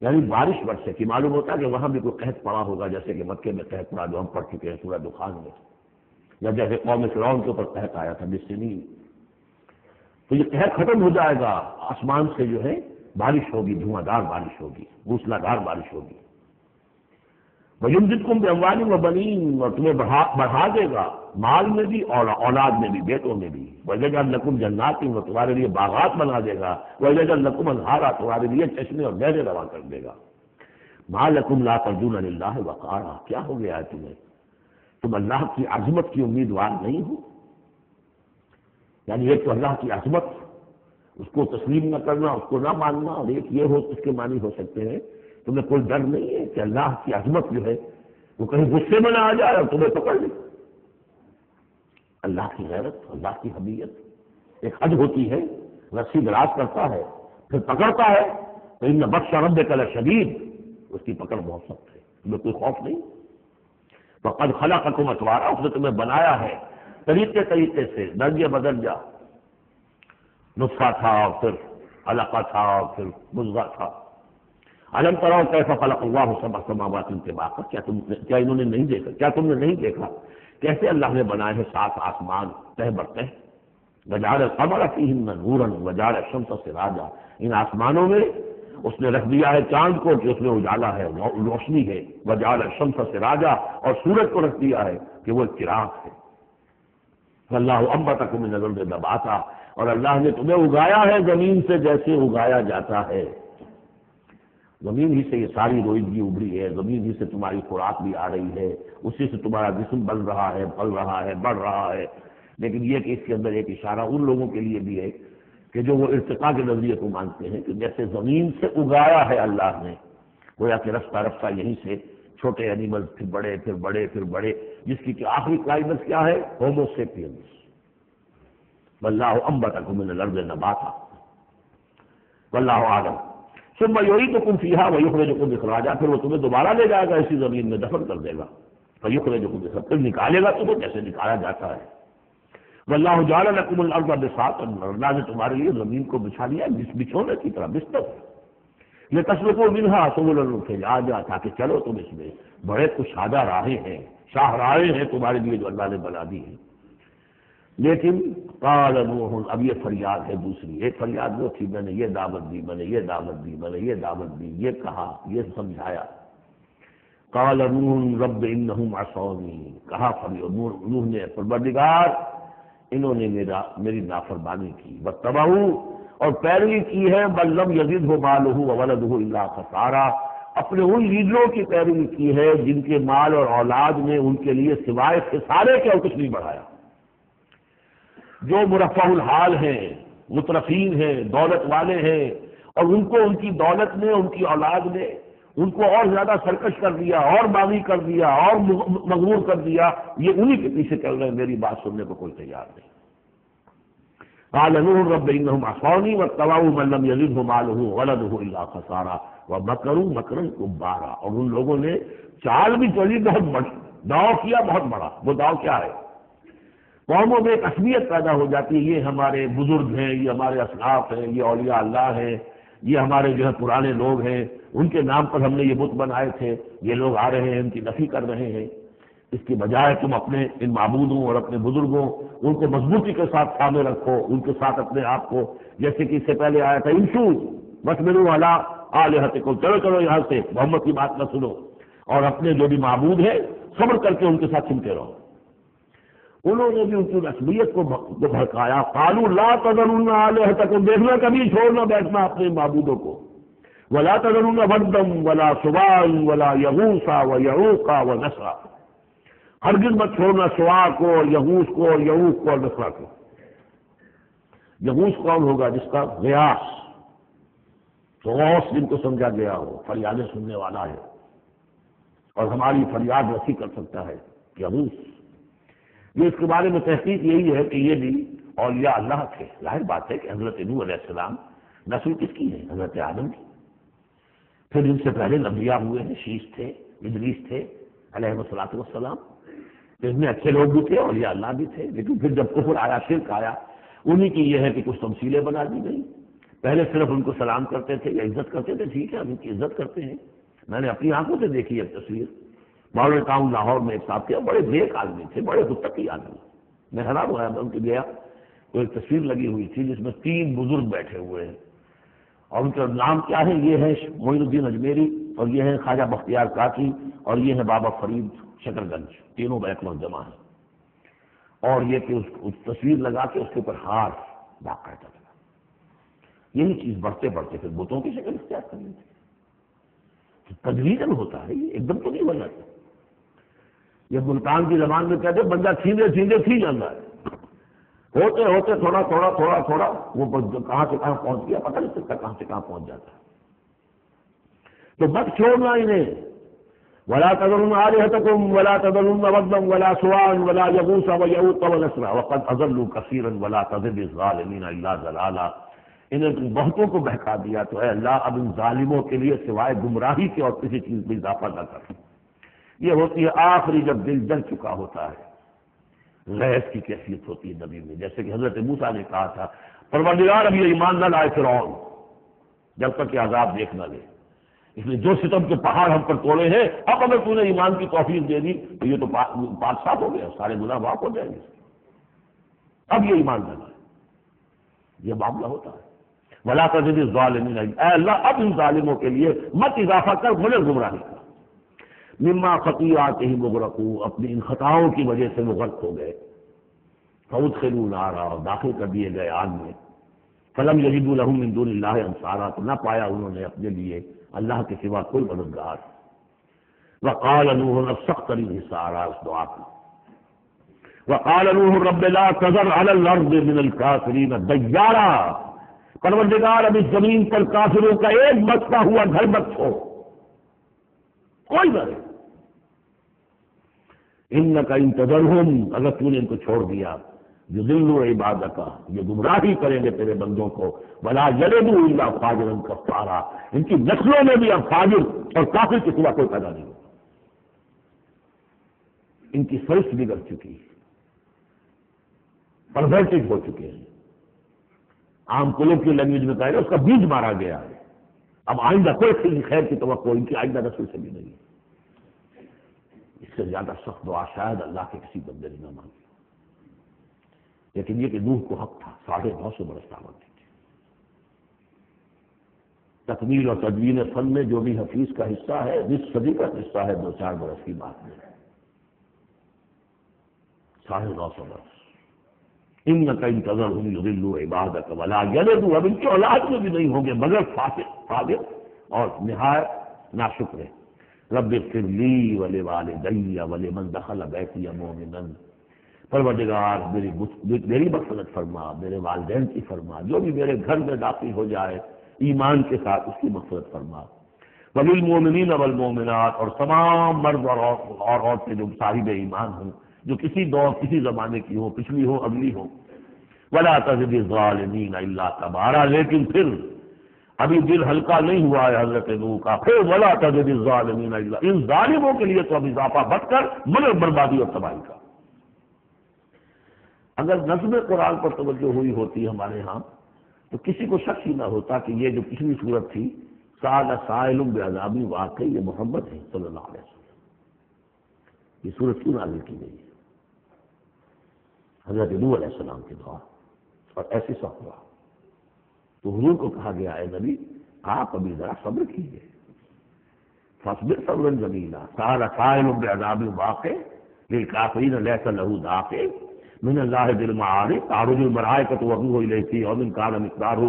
یعنی بارش برسے کی۔ معلوم ہوتا ہے کہ وہاں بھی کوئی قحط پڑا ہوگا، جیسے کہ مکے میں قحط پڑا جو ہم پڑھ چکے ہیں سورہ دخان میں، یا جیسے قوم فرعون کے اوپر قحط آیا تھا بسنین۔ تو یہ قحط ختم ہو جائے گا، آسمان سے جو ہے بارش ہوگی، دھواں دار بارش ہوگی، موسلا دھار بارش ہوگی۔ وَيُمْدِدْكُمْ بِأَمْوَالٍ وَبَنِينَ، اور تمہیں بڑھا دے گا مال میں بھی اور اولاد میں بھی، بیٹوں میں بھی۔ وَيَجْعَلْ لَكُمْ جَنَّاتٍ، وہ تمہارے لیے باغات بنا دے گا۔ وَيَجْعَلْ لَكُمْ أَنْهَارًا، تمہارے لیے چشمے اور نہریں رواں کر دے گا۔ مَا لَكُمْ لَا تَرْجُونَ لِلَّهِ وَقَارًا، کیا ہو گیا ہے تمہیں، تم اللہ کی عظمت کی امیدوار نہیں ہو؟ یعنی ایک تو اللہ کی عظمت، اس کو تسلیم نہ کرنا، اس کو نہ ماننا، اور ایک یہ ہو اس کے معنی ہو سکتے ہیں تمہیں کوئی ڈر نہیں ہے کہ اللہ کی عظمت جو ہے وہ کہیں غصے میں نہ آ جائے اور تمہیں پکڑ لے. اللہ کی غیرت، اللہ کی حمیت ایک حد ہوتی ہے، رسی دراز کرتا ہے پھر پکڑتا ہے تو ان بطش ربک لشدید، اس کی پکڑ بہت سخت ہے، تمہیں کوئی خوف نہیں. فقد خلقکم اطوارا، اس نے تمہیں بنایا ہے طریقے طریقے سے، درجے بدل جا، نطفہ تھا اور پھر علقہ تھا اور پھر مضغہ تھا. الم تروا کیف خلق اللہ سبع سماوات طباقا، کیا انہوں نے نہیں دیکھا، کیا تم نے نہیں دیکھا کیسے اللہ نے بنائے ہیں 7 آسمان تہ برتہ. وجعل القمر فیہن نورا وجعل الشمس سراجا، ان آسمانوں میں اس نے رکھ دیا ہے چاند کو کہ اس میں اجالا ہے، روشنی ہے. وجعل الشمس سراجا، اور سورج کو رکھ دیا ہے کہ وہ چراغ ہے. واللہ انبتکم من الارض نباتا، اور اللہ نے تمہیں اگایا ہے زمین سے جیسے اگایا جاتا ہے. زمین ہی سے یہ ساری روئیدگی ابھری ہے، زمین ہی سے تمہاری خوراک بھی آ رہی ہے، اسی سے تمہارا جسم بن رہا ہے، پل رہا ہے، بڑھ رہا ہے. لیکن یہ کہ اس کے اندر ایک اشارہ ان لوگوں کے لیے بھی ہے کہ جو وہ ارتقاء کے نظریے کو مانتے ہیں کہ جیسے زمین سے اگایا ہے اللہ نے، گویا کہ رفتہ رفتہ یہیں سے چھوٹے اینیمل پھر بڑے پھر بڑے پھر بڑے، جس کی کہ آخری کلائمیکس کیا ہے؟ Homo sapiens. واللہ انبتکم من الارض نباتا واللہ اعلم ثم یعیدکم فیہا ویخرجکم اخراجا، پھر وہ تمہیں دوبارہ لے جائے گا اسی زمین میں، دفن کر دے گا. فیخرجکم اخراجا، پھر نکالے گا تمہیں جیسے نکالا جاتا ہے. واللہ جعل لکم الارض بساطا، اللہ نے تمہارے لیے زمین کو بچھا لیا بچھونے کی طرح، بستر. لتسلکوا منہا سبلا فجاجا، تاکہ چلو تم اس میں، بڑے کشادہ راہیں ہیں، شاہراہیں ہیں تمہارے لیے جو اللہ نے بنا دی ہیں. لیکن قال نوح، اب یہ فریاد ہے دوسری، ایک فریاد وہ تھی میں نے یہ دعوت دی، میں نے یہ دعوت دی، میں نے یہ دعوت دی، یہ کہا، یہ سمجھایا. قال نوح رب انہم عصونی، کہا نوح نے پروردگار انہوں نے میری نافرمانی کی. واتبعوا، اور پیروی کی ہے، بل لم یزدہ مالہ وولدہ الا خسارا، اپنے ان لیڈروں کی پیروی کی ہے جن کے مال اور اولاد نے ان کے لیے سوائے خسارے کے اور کچھ نہیں بڑھایا. جو مرفہ الحال ہیں، مترفین ہیں، دولت والے ہیں، اور ان کو ان کی دولت نے، ان کی اولاد نے ان کو اور زیادہ سرکش کر دیا، اور باغی کر دیا، اور مغرور کر دیا، یہ انہی کے پیچھے چل رہے ہیں، میری بات سننے کو کوئی تیار نہیں. قال نوح رب انہم عصونی واتبعوا من لم یزدہ مالہ وولدہ الا خسارا ومکروا مکرا کبارا، اور ان لوگوں نے چال بھی چلی بہت بڑی، داؤ کیا بہت بڑا. وہ داؤ کیا ہے؟ قوموں میں ایک عصبیت پیدا ہو جاتی ہے، یہ ہمارے بزرگ ہیں، یہ ہمارے اسلاف ہیں، یہ اولیاء اللہ ہیں، یہ ہمارے جو ہے پرانے لوگ ہیں، ان کے نام پر ہم نے یہ بت بنائے تھے، یہ لوگ آ رہے ہیں ان کی نفی کر رہے ہیں. اس کی بجائے تم اپنے ان معبودوں اور اپنے بزرگوں ان کو مضبوطی کے ساتھ سامنے رکھو، ان کے ساتھ اپنے آپ کو، جیسے کہ اس سے پہلے آیا تھا انشو واصبروا علی آلہتکم، چلو چلو یہاں سے محمد کی بات نہ سنو، اور اپنے جو بھی معبود ہیں صبر کر کے ان کے ساتھ چمٹے رہو. انہوں نے بھی ان کی رسمیت کو بھڑکایا. قالوا لا تذرن آلہتکم، دیکھنا کبھی چھوڑنا بیٹھنا اپنے معبودوں کو. ولا تذرن ودا ولا سواع ولا یغوث ویعوق ونسرا، ہرگز مت چھوڑنا سواع کو، یغوث کو، یعوق کو اور نسرا کو. یغوث کون ہوگا؟ جس کا غیاث، غوث جن کو سمجھا گیا ہو، فریادیں سننے والا ہے اور ہماری فریاد رسی کر سکتا ہے. یغوث یہ اس کے بارے میں تحقیق یہی ہے کہ یہ بھی اولیاء اللہ تھے. ظاہر بات ہے کہ حضرت نوح علیہ السلام نسل کس کی ہے؟ حضرت آدم کی. پھر ان سے پہلے انبیاء ہوئے ہیں، شیش تھے، ادریس تھے علیہ الصلوۃ والسلام. اس میں اچھے لوگ بھی تھے، اولیاء اللہ بھی تھے. لیکن پھر جب کفر آیا، شرک آیا، انہی کی یہ ہے کہ کچھ تمثیلیں بنا دی گئی. پہلے صرف ان کو سلام کرتے تھے یا عزت کرتے تھے، ٹھیک ہے ہم ان کی عزت کرتے ہیں. میں نے اپنی آنکھوں سے دیکھی ایک تصویر، ماڈل ٹاؤن لاہور میں ایک صاحب تھے، بڑے نیک آدمی تھے، بڑے متقی آدمی. میں حیران ہوا، میں ان کے گیا تو ایک تصویر لگی ہوئی تھی جس میں 3 بزرگ بیٹھے ہوئے ہیں، اور ان کا نام کیا ہے؟ یہ ہے معین الدین اجمیری، اور یہ ہے خواجہ بختیار کاکی، اور یہ ہے بابا فرید شکر گنج. تینوں بیک وقت جمع ہیں. اور یہ کہ اس تصویر لگا کے اس کے اوپر ہار باقاعدہ لگا. یہی چیز بڑھتے بڑھتے پھر بتوں کی شکل اختیار کر لی تھی. تدریجاً ہوتا ہے، یہ ایک دم تو نہیں بن جاتا. یہ ملتان کی زبان میں کہتے ہیں بندہ چھیندے چھیندے تھی جاتا ہے. ہوتے ہوتے تھوڑا تھوڑا تھوڑا تھوڑا وہ کہاں سے کہاں پہنچ گیا پتہ نہیں سکتا کہاں سے کہاں پہنچ جاتا ہے. تو مت چھوڑنا انہیں. ولا تذرن آلهتكم ولا تذرن ودا ولا سواعا ولا يغوث ويعوق ونسرا وقد اضلوا كثيرا ولا تزد الظالمين الا ضلالا. انہیں تم بہتوں کو بہکا دیا تو اے اللہ اب ان ظالموں کے لیے سوائے گمراہی کے اور کسی چیز میں اضافہ نہ کر. یہ ہوتی ہے آخری جب دل جل چکا ہوتا ہے. غیظ کی کیفیت ہوتی ہے نبی میں، جیسے کہ حضرت موسیٰ نے کہا تھا پروردگار اب یہ ایمان نہ لائے فرعون جب تک کہ عذاب دیکھ نہ لے. اس لیے جو ستم کے پہاڑ ہم پر توڑے ہیں اب اگر تو نے ایمان کی توفیق دے دی تو یہ تو پاک صاف ہو گیا، سارے گناہ معاف ہو جائیں گے. اب یہ ایمان نہ لائے. یہ معاملہ ہوتا ہے. ولا تزد الظالمین، اے اللہ اب ان ظالموں کے لیے مت اضافہ کر مگر گمراہی کا. مما خطیئاتہم اغرقوا، اپنی ان خطاؤں کی وجہ سے وہ غرق ہو گئے. فادخلوا نارا، اور داخل کر دیے گئے آگ میں. فلم یجدوا لهم من دون اللہ انصارا، تو نہ پایا انہوں نے اپنے لیے اللہ کے سوا کوئی مددگار. وقال نوح، اب سخت ترین حصہ آ رہا اس دعا کا. وقال نوح رب لا تذر على الارض من الكافرین دیارا، پروردگار اب اس زمین پر کافروں کا ایک بچتا ہوا گھر مت چھوڑ، کوئی نہ رہے. انک ان تذرہم، اگر تو نے ان کو چھوڑ دیا، یضلوا عبادک، یہ گمراہی کریں گے تیرے بندوں کو. ولا یلدوا الا فاجرا کفارا، ان کی نسلوں میں بھی اب فاجر اور کافر کے سوا کوئی پیدا نہیں ہوگا. ان کی سرشت بگڑ چکی ہے، پرورٹڈ ہو چکے ہیں. عام کلوں کی لینگویج میں کہا اس کا بیج مارا گیا ہے. اب آئندہ کوئی خیر کی توقع ان کی آئندہ نسل سے بھی نہیں ہے. اس سے زیادہ سخت دعا شاید اللہ کے کسی بندے نے نہ مانگی. لیکن یہ کہ نوح کو حق تھا، 950 برس دعوت دی تھی. تکمیل اور تدوین فن میں جو بھی حفیظ کا حصہ ہے، 20 صدی کا حصہ ہے، 2-4 برس کی بات میں 950 برس. انک ان تذرہم یضلوا عبادک ولا یلدوا، اب ان کی اولاد میں بھی نہیں ہوں گے مگر فاجر اور نہایت ناشکر. رب اغفر لی ولوالدی ولمن دخل بیتی مؤمنا، پروردگار میری مغفرت فرما، میرے والدین کی فرما، جو بھی میرے گھر میں داخل ہو جائے ایمان کے ساتھ اس کی مغفرت فرما. وللمؤمنین والمؤمنات، اور تمام مرد اور عورتیں جو صاحب ایمان ہوں، جو کسی دور کسی زمانے کی ہو، پچھلی ہو اگلی ہو. ولا تزد الظالمین الا تبارا، لیکن پھر ابھی دل ہلکا نہیں ہوا ہے حضرت نوح کا. پھر ولا تزد الظالمین الا، ان ظالموں کے لیے تو اب اضافہ بٹ کر مگر بربادی اور تباہی کا. اگر نظم قرآن پر توجہ ہوئی ہوتی ہمارے ہاں تو کسی کو شک ہی نہ ہوتا کہ یہ جو پچھلی صورت تھی سال سائل بعذاب، واقعی یہ محمد ہے صلی اللہ علیہ وسلم. یہ صورت کیوں نازل کی گئی ہے؟ حضرت نوح علیہ السلام کے دور اور ایسی سخت ہوا تو حضور کو کہا گیا ہے نبی آپ ابھی ذرا صبر کیجیے. فاصبر صبرا جمیلا، سال سائل بعذاب واقع للکافرین لیس له دافع من اللہ ذی المعارف تعرج الملائکۃ والروح الیہ فی یوم کان مقدارہ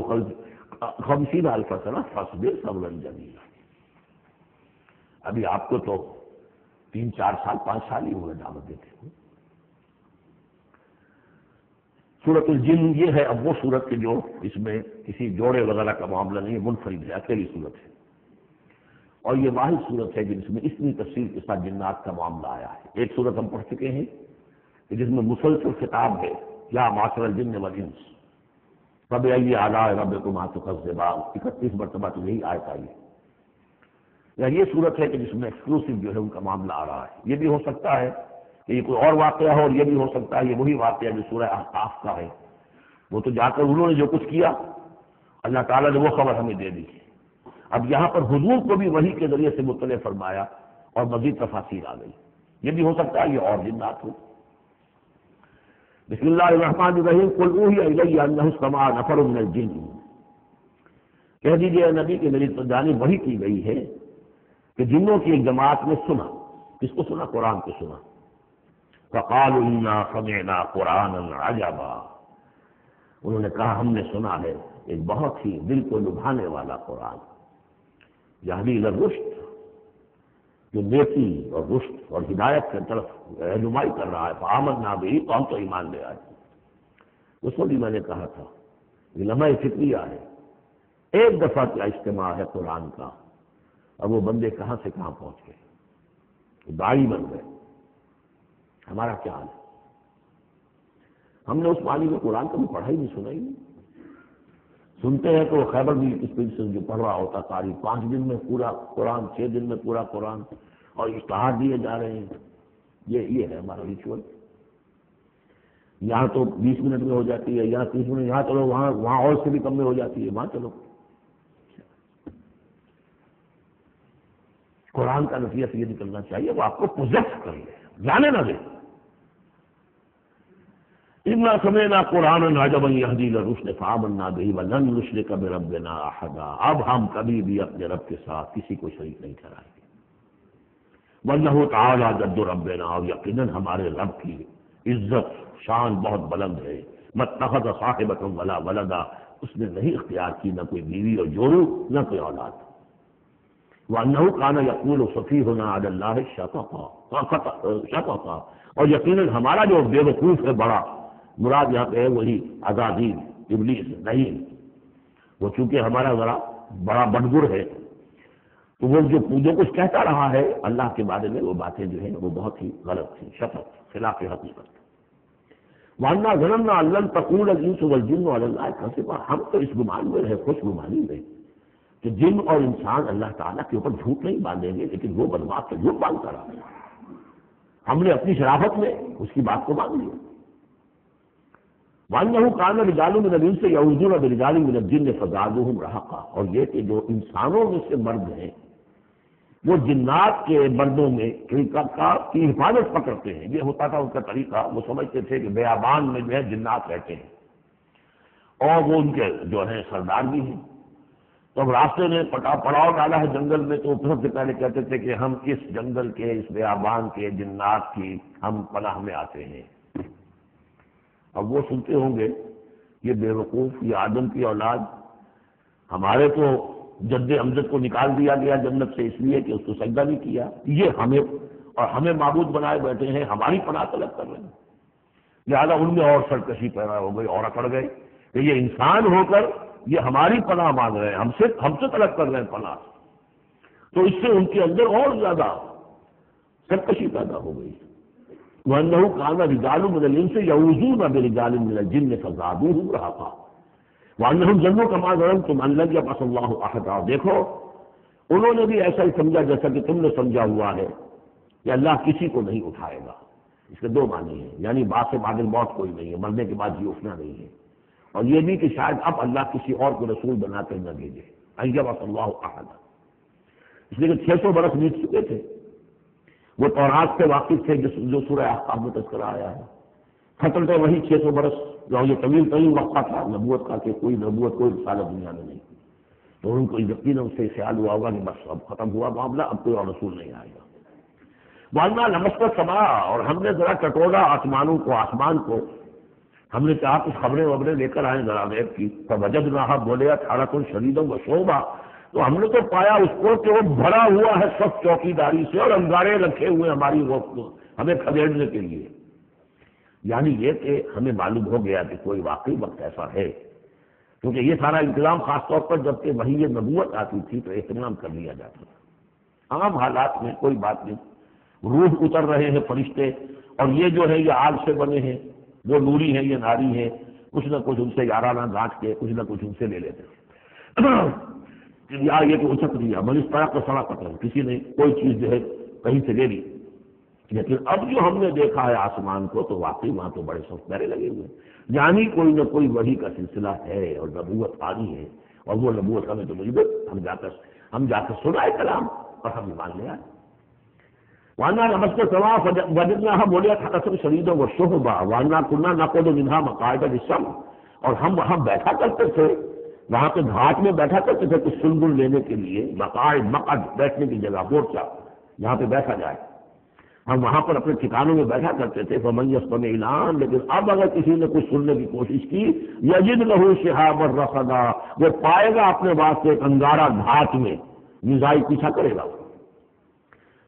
50,000 سنہ فاصبر صبرا جمیلا. ابھی آپ کو تو 3-4 سال 5 سال ہی ہوئے دعوت دیتے ہیں. سورۃ الجن یہ ہے اب وہ سورت کے جو اس میں کسی جوڑے وغیرہ کا معاملہ نہیں ہے، منفرد ہے، اکیلی سورت ہے. اور یہ واحد سورت ہے جس میں اتنی تفصیل کے ساتھ جنات کا معاملہ آیا ہے. ایک سورت ہم پڑھ چکے ہیں جس میں مسلسل خطاب ہے، یا معاشر الجن والانس فبأي آلاء ربكما تكذبان، 31 مرتبہ تو یہی آیت آئی ہے. یا یہ صورت ہے کہ جس میں ایکسکلوسیو جو ہے ان کا معاملہ آ رہا ہے. یہ بھی ہو سکتا ہے کہ یہ کوئی اور واقعہ ہو، اور یہ بھی ہو سکتا ہے یہ وہی واقعہ جو سورہ احقاف کا ہے. وہ تو جا کر انہوں نے جو کچھ کیا اللہ تعالیٰ نے وہ خبر ہمیں دے دی. اب یہاں پر حضور کو بھی وحی کے ذریعے سے مطلع فرمایا اور مزید تفاصیل آ گئی. یہ بھی ہو سکتا ہے یہ اور جنات ہو. بسم اللہ الرحمن الرحیم. قل اوحی الی انہ استمع نفر من الجن، کہہ دیجیے نبی کہ میری جانب وحی کی گئی ہے کہ جنوں کی ایک جماعت نے سنا. کس کو سنا؟ قرآن کو سنا. فقالوا انا سمعنا قرآنا عجبا، انہوں نے کہا ہم نے سنا ہے ایک بہت ہی دل کو لبھانے والا قرآن، یہدی الی الرشد، جو نیکی اور رشد اور ہدایت کی طرف رہنمائی کر رہا ہے. فآمنا بہ، تو ہم تو ایمان لے آئے. اس وقت بھی میں نے کہا تھا یہ لمحہ فکریہ ہے، ایک دفعہ کیا اجتماع ہے قرآن کا، اور وہ بندے کہاں سے کہاں پہنچ گئے، داعی بن گئے۔ ہمارا کیا حال ہے؟ ہم نے اس معنی میں قرآن کبھی پڑھا ہی نہیں، سنا ہی نہیں۔ سنتے ہیں کہ وہ خیبر بھی اسپیڈ سے جو پڑھ رہا ہوتا قاری 5 دن میں پورا قرآن، 6 دن میں پورا قرآن، اور اشتہار دیے جا رہے ہیں۔ یہ ہے ہمارا ریچول۔ یہاں تو 20 منٹ میں ہو جاتی ہے، یہاں 30 منٹ، یہاں چلو وہاں اور سے بھی کم میں ہو جاتی ہے، وہاں چلو۔ قرآن کا نتیجہ یہ نکلنا چاہیے وہ آپ کو پوزیس کر لے، جانے نہ دے۔ اِنَّا سَمِعْنَا قُرْآنًا عَجَبًا يَهْدِي لِلرُّشْدِ فَآمَنَّا بِهِ وَلَن نُّشْرِكَ بِرَبِّنَا أَحَدًا۔ اب ہم کبھی بھی اپنے رب کے ساتھ کسی کو شریک نہیں ٹھہرائیں گے۔ وَإِنَّهُ تَعَالَىٰ جَدُّ رَبِّنَا، اور یقیناً ہمارے رب کی عزت شان بہت بلند ہے۔ مَا اتَّخَذَ صَاحِبَةً وَلَا وَلَدًا، اس نے نہیں اختیار کی نہ کوئی بیوی اور جوڑو نہ کوئی اولاد۔ وَأَنَّهُ كَانَ يَقُولُ سَفِيهُنَا عَلَى اللَّهِ شَطَطًا، اور یقیناً ہمارا جو بے وقوف ہے بڑا، مراد یہاں پہ ہے وہی عزازیل، ابلیس نہیں، وہ چونکہ ہمارا ذرا بڑا بدگر ہے، تو وہ جو کچھ کہتا رہا ہے اللہ کے بارے میں، وہ باتیں جو ہیں وہ بہت ہی غلط تھیں، شطط، خلاف حقیقت۔ وَأَنَّا ظَنَنَّا أَن لَّن تَقُولَ الْإِنسُ وَالْجِنُّ عَلَى اللَّهِ كَذِبًا، ہم تو اس گمان میں رہے، خوش گمانی میں کہ جن اور انسان اللہ تعالیٰ کے اوپر جھوٹ نہیں باندھیں گے، لیکن وہ بدماش تو جھوٹ باندھتا رہا۔ ہم نے اپنی شرافت میں اس کی بات کو مان لیا۔ وَأَنَّهُ كَانَ رِجَالٌ مِّنَ الْإِنسِ يَعُوذُونَ بِرِجَالٍ مِّنَ الْجِنِّ فَزَادُوهُمْ رَهَقًا، اور یہ کہ جو انسانوں میں سے مرد ہیں وہ جنات کے مردوں میں کی حفاظت پکڑتے ہیں۔ یہ ہوتا تھا ان کا طریقہ، وہ سمجھتے تھے کہ بیابان میں جو ہے جنات رہتے ہیں اور وہ ان کے جو ہے سردار بھی ہیں۔ تو اب راستے نے پڑاؤ ڈالا ہے جنگل میں، تو سب سے پہلے کہتے تھے کہ ہم اس جنگل کے، اس بیابان کے جنات کی ہم پناہ میں آتے ہیں۔ اب وہ سنتے ہوں گے یہ بے وقوف، یہ آدم کی اولاد، ہمارے تو جد امجد کو نکال دیا گیا جنت سے اس لیے کہ اس کو سجدہ نہیں کیا، یہ ہمیں معبود بنائے بیٹھے ہیں، ہماری پناہ طلب کر رہے ہیں۔ لہٰذا ان میں اور سرکشی پیدا ہو گئی اور اکڑ گئے کہ یہ انسان ہو کر یہ ہماری پناہ مانگ رہے ہیں، ہم سے طلب کر رہے ہیں پناہ، تو اس سے ان کے اندر اور زیادہ سرکشی پیدا ہو گئی۔ وَأَنَّهُ كَانَ رِجَالٌ مِّنَ الْإِنسِ يَعُوذُونَ بِرِجَالٍ مِّنَ الْجِنِّ فَزَادُوهُمْ رَهَقًا وَأَنَّهُمْ ظَنُّوا كَمَا ظَنَنتُمْ أَن لَّن يَبْعَثَ اللَّهُ أَحَدًا، دیکھو انہوں نے بھی ایسا ہی سمجھا جیسا کہ تم نے سمجھا ہوا ہے کہ اللہ کسی کو نہیں اٹھائے گا۔ اس کے دو معنی ہیں، یعنی بعد سے بعد موت کوئی نہیں ہے، مرنے کے بعد جی اٹھنا نہیں ہے، اور یہ بھی کہ شاید اب اللہ کسی اور کو رسول بنا کر نہ بھیجے، أن يبعث الله أحدا، اس لیے کہ 600 برس بیت چکے تھے، وہ تورات سے واقف تھے جو سورہ احقاف میں تذکرہ آیا ہے، ختم تھے وہی 600 برس جو یہ طویل ترین وقفہ تھا نبوت کا کہ کوئی نبوت کوئی رسالت دنیا میں نہیں، تو ان کو یقیناً اس سے خیال ہوا ہوگا کہ بس اب ختم ہوا معاملہ، اب کوئی اور رسول نہیں آئے گا۔ وَأَنَّا لَمَسْنَا السَّمَاءَ، اور ہم نے ذرا ٹٹولا آسمان کو، ہم نے کہا کچھ خبریں لے کر آئیں ذرا غیب کی، فَوَجَدْنَاهَا مُلِئَتْ حَرَسًا شَدِيدًا وَشُعُبًا، تو ہم نے تو پایا اس کو کہ وہ بھرا ہوا ہے سب چوکیداری سے اور انگارے رکھے ہوئے ہماری وقت ہمیں کھدیڑنے کے لیے، یعنی یہ کہ ہمیں معلوم ہو گیا کہ کوئی واقعی وقت ایسا ہے، کیونکہ یہ سارا انتظام خاص طور پر جب کہ وہی یہ نبوت آتی تھی تو اہتمام کر لیا جاتا تھا۔ عام حالات میں کوئی بات نہیں، روح اتر رہے ہیں فرشتے، اور یہ جو ہے یہ آگ سے بنے ہیں، وہ نوری ہیں یہ ناری ہیں، کچھ نہ کچھ ان سے یارانہ گانٹ کے کچھ نہ کچھ ان سے لے لیتے ہیں۔ یا یہ کہ اچک دیا من اس طرح کا سڑا قتل، کسی نے کوئی چیز جو ہے کہیں سے لے لی، لیکن اب جو ہم نے دیکھا ہے آسمان کو تو واقعی وہاں تو بڑے سخت پہرے لگے ہوئے، یعنی کوئی نہ کوئی وحی کا سلسلہ ہے اور نبوت آنی ہے، اور وہ نبوت ہمیں تو مجھے ہم جا کر سنا ہے کلام اور ہم مان لیا۔ وَأَنَّا لَمَسْنَا السَّمَاءَ فَوَجَدْنَاهَا مُلِئَتْ حَرَسًا شَدِيدًا وَشُهُبًا وَأَنَّا كُنَّا نَقْعُدُ مِنْهَا مَقَاعِدَ لِلسَّمْعِ، اور ہم وہاں بیٹھا کرتے تھے، وہاں پہ گھاٹ میں بیٹھا کرتے تھے کچھ سنگل لینے کے لیے، مقعد بیٹھنے کی جگہ، مورچہ جہاں پہ بیٹھا جائے، ہم وہاں پر اپنے ٹھکانوں میں بیٹھا کرتے تھے۔ فَمَن يَسْتَمِعِ الْآنَ، لیکن اب اگر کسی نے کچھ سننے کی کوشش کی، يَجِدْ لَهُ شِهَابًا رَصَدًا، وہ پائے گا اپنے واسطے ایک انگارہ گھاٹ میں، میزائل پیچھا کرے گا۔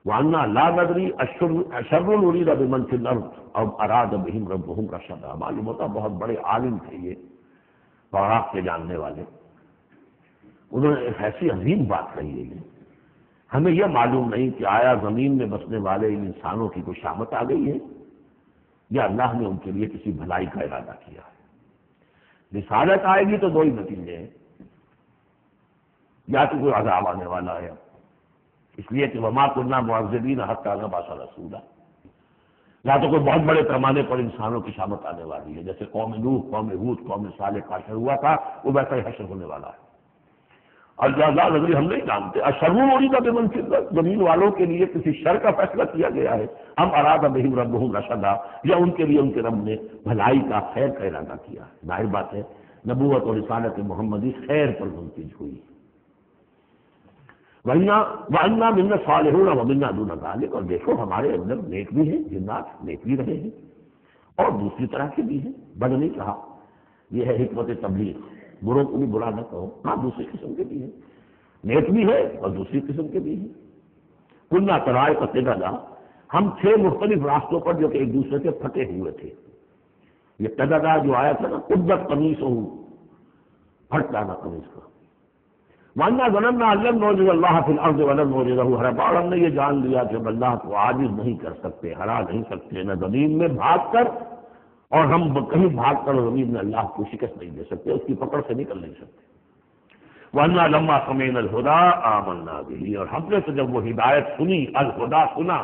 وَأَنَّا لَا نَدْرِي أَشَرٌّ أُرِيدَ بِمَنْ فِي الْأَرْضِ أَوْ أَرَادَ بِهِمْ رَبُّهُمْ رَشَدًا. معلوم ہوتا بہت بڑے عالم تھے یہ توراۃ کے جاننے والے. انہوں نے ایک ایسی عظیم بات کہی ہے یہ. ہمیں یہ معلوم نہیں کہ آیا زمین میں بسنے والے ان انسانوں کی کوئی شامت آ گئی ہے یا اللہ نے ان کے لیے کسی بھلائی کا ارادہ کیا ہے. رسالت آئے گی تو دو ہی نتیجے ہیں، یا تو کوئی عذاب آنے والا ہے، اس لیے کہ وما كنا معذبین حتی نبعث رسولا، یا تو کوئی بہت بڑے پیمانے پر انسانوں کی شامت آنے والی ہے، جیسے قوم نوح، قوم ہود، قوم صالح کا حشر ہوا تھا، وہ ویسا ہی حشر ہونے والا ہے. اور جزا نظری ہم نہیں جانتے. اشر اریدا بمن فی الارض، زمین والوں کے لیے کسی شر کا فیصلہ کیا گیا ہے، ام اراد بہم ربہم رشدا، یا ان کے لیے ان کے رب نے بھلائی کا، خیر کا ارادہ کیا. ظاہر بات ہے نبوت اور رسالت محمدی خیر پر منتج ہوئی. وَأَنَّا مِنَّا الصَّالِحُونَ وَمِنَّا دُونَ ذَلِكَ، اور دیکھو ہمارے اندر نیک بھی ہیں، جنات نیک بھی رہے ہیں اور دوسری طرح کے بھی ہیں. بد نہیں کہا، یہ ہے حکمت تبلیغ. بروں کو بھی برا نہ کہو، ہاں دوسری قسم کے بھی ہیں، نیک بھی ہے اور دوسری قسم کے بھی ہیں. کُنَّا طَرَائِقَ قِدَدًا، ہم تھے مختلف راستوں پر جو کہ ایک دوسرے سے پھٹے ہوئے تھے. یہ قددا جو آیا تھا نا، قدت قمیصہ، پھٹ جانا قمیص کا. وَأَنَّا ظَنَنَّا أَن لَّن نُعْجِزَ اللَّهَ فِي الْأَرْضِ وَلَن نُعْجِزَهُ هَرَبًا، اور ہم نے یہ جان لیا کہ ہم اللہ کو عاجز نہیں کر سکتے، ہرا نہیں سکتے، نہ زمین میں بھاگ کر اور ہم کہیں بھاگ کر زمین میں اللہ کو شکست نہیں دے سکتے، اس کی پکڑ سے نکل نہیں سکتے. وَأَنَّا لَمَّا سَمِعْنَا الْهُدَىٰ آمَنَّا بِهِ، اور ہم نے تو جب وہ ہدایت سنی، الہدا سنا،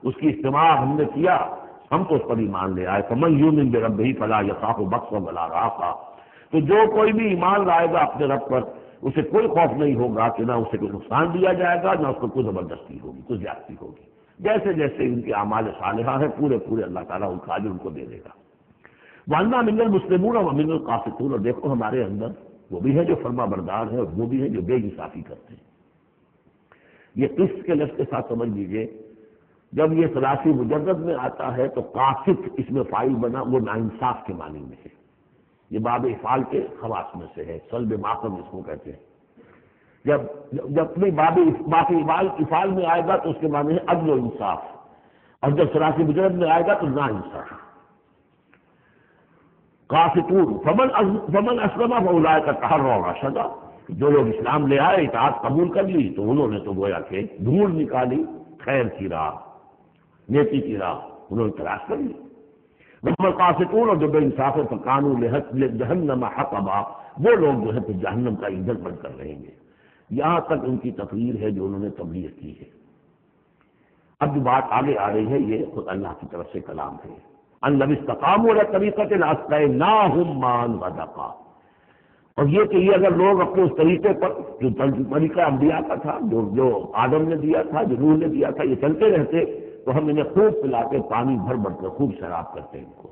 اس کی استماع ہم نے کیا، ہم تو اس پر ایمان لے آئے. فَمَن يُؤْمِن بِرَبِّهِ فَلَا يَخَافُ بَخْسًا وَلَا رَهَقًا، تو جو کوئی بھی ایمان لائے گا اپنے رب پر، اسے کوئی خوف نہیں ہوگا کہ نہ اسے کوئی نقصان دیا جائے گا، نہ اس کو کوئی زبردستی ہوگی، کوئی زیادتی ہوگی. جیسے جیسے ان کے اعمال صالحہ ہیں پورے پورے اللہ تعالیٰ ان کا اجر ان کو دے دے گا. وَأَنَّا مِنَّا الْمُسْلِمُونَ وَمِنَّا الْقَاسِطُونَ، اور دیکھو ہمارے اندر وہ بھی ہیں جو فرما بردار ہیں اور وہ بھی ہیں جو بے انصافی کرتے ہیں. یہ قسط کے لفظ کے ساتھ سمجھ لیجئے، جب یہ ثلاثی مجرد میں آتا ہے تو قاسط اس میں فاعل بنا، وہ ناانصاف کے معنی میں ہے. یہ باب افعال کے خواص میں سے ہے، سلب معقم اس کو کہتے ہیں. جب اپنی باب افعال میں آئے گا تو اس کے معنی ہے عدل و انصاف، اور جب ثلاثی مجرد میں آئے گا تو ناانصاف. قاسطون فمن اسلم فاولئک تحروا رشدا، جو لوگ اسلام لے آئے، اطاعت قبول کر لی، تو انہوں نے تو گویا کہ ڈھونڈ نکالی خیر کی راہ، نیکی کی راہ انہوں نے تلاش کر لی. قاسطون، اور جو بے انصاف فکانوا لجہنم حطبا، وہ لوگ جو ہے پھر جہنم کا ایندھن بن کر رہیں گے. یہاں تک ان کی تقریر ہے جو انہوں نے تبلیغ کی ہے. اب جو بات آگے آ رہی ہے یہ خود اللہ کی طرف سے کلام ہے. ان لو استقاموا علی طریقۃ لاسقیناہم ماء غدقا، اور یہ کہ یہ اگر لوگ اپنے اس طریقے پر جو طریقہ انبیاء کا تھا، جو آدم نے دیا تھا، جو نوح نے دیا تھا، یہ چلتے رہتے تو ہم انہیں خوب پلا کے پانی بھر بھر کے خوب شراب کرتے ان کو.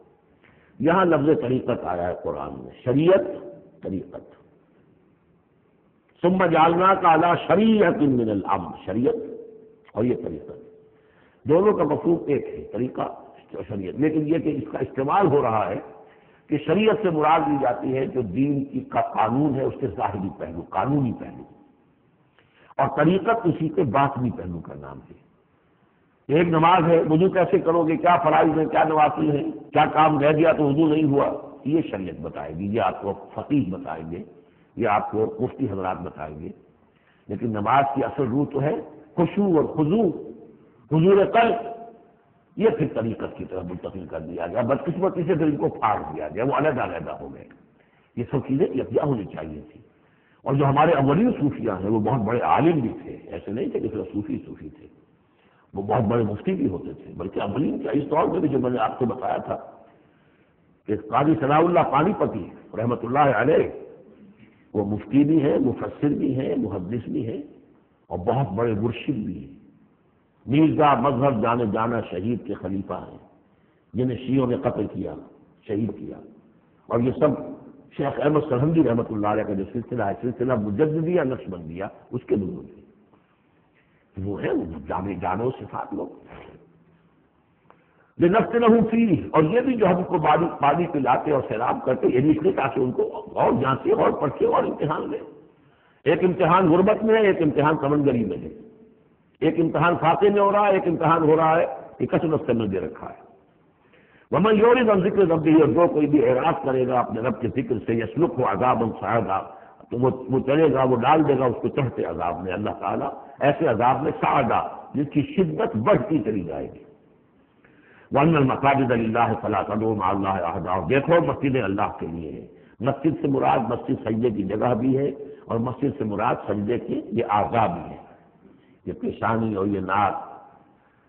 یہاں لفظ طریقت آیا ہے قرآن میں، شریعت طریقت. ثم جعلناک علی شریعۃ من الامر، شریعت اور یہ طریقت دونوں کا مفہوم ایک ہے، طریقہ اور شریعت. لیکن یہ کہ اس کا استعمال ہو رہا ہے کہ شریعت سے مراد لی جاتی ہے جو دین کا قانون ہے، اس کے ظاہری پہلو، قانونی پہلو، اور طریقت اسی کے باطنی پہلو کا نام ہے. ایک نماز ہے، وضو کیسے کرو گے، کیا فرائض ہیں، کیا نوافل ہیں، کیا کام رہ گیا تو وضو نہیں ہوا، یہ شریعت بتائے گی، یہ آپ کو فقیہ بتائیں گے، یہ آپ کو مفتی حضرات بتائیں گے. لیکن نماز کی اصل روح تو ہے خشوع اور خضوع، حضور قلب. یہ پھر طریقت کی طرف منتقل کر دیا گیا، بدقسمتی سے پھر ان کو پھاڑ دیا گیا، وہ علیحدہ علیحدہ ہو گئے. یہ سب چیزیں یکجا ہونی چاہیے تھی. اور جو ہمارے اولین صوفیاء ہیں وہ بہت بڑے عالم بھی تھے، ایسے نہیں تھے کہ صرف صوفی تھے، وہ بہت بڑے مفتی بھی ہوتے تھے. بلکہ اولین کیا، اس طور پہ بھی جو میں نے آپ کو بتایا تھا کہ قاضی ثناء اللہ پانی پتی رحمۃ اللہ علیہ، وہ مفتی بھی ہیں، مفسر بھی ہیں، محدث بھی ہیں، اور بہت بڑے مرشد بھی ہیں. میرزا مذہب جانے جانا شہید کے خلیفہ ہیں، جنہیں شیعوں نے قتل کیا، شہید کیا. اور یہ سب شیخ احمد سرہندی رحمۃ اللہ علیہ کا جو سلسلہ ہے، سلسلہ مجددیہ نقشبندیہ، اس کے بزرگ ہیں. وہ ہے جانو صفات لوگ. لنفتنہم فیہ، اور یہ بھی جو ہم کو پانی پلاتے اور سیراب کرتے، یہ اس لیے تاکہ ان کو اور جانچے اور پرکھے اور امتحان لیں. ایک امتحان غربت میں ہے، ایک امتحان سمندری میں ہے. ایک امتحان فاتح میں ہو رہا ہے، ایک امتحان ہو رہا ہے کہ کثرت سے میں دے رکھا ہے۔ ومن یعرض عن ذکر ربہ، اور جو کوئی بھی اعراض کرے گا اپنے رب کے ذکر سے، یسلکہ عذابا صعدا، تو وہ چلے گا، وہ ڈال دے گا اس کو چڑھتے عذاب میں، اللہ تعالیٰ ایسے عذاب میں صعدا جس کی شدت بڑھتی چلی جائے گی۔ وَأَنَّ الْمَسَاجِدَ لِلَّهِ فَلَا تَدْعُوا مَعَ اللَّهِ أَحَدًا، دیکھو مسجدیں اللہ کے لیے ہیں۔ مسجد سے مراد مسجد سجدے کی جگہ بھی ہے، اور مسجد سے مراد سجدے کے یہ اعضاء بھی ہے، یہ پیشانی اور یہ ناک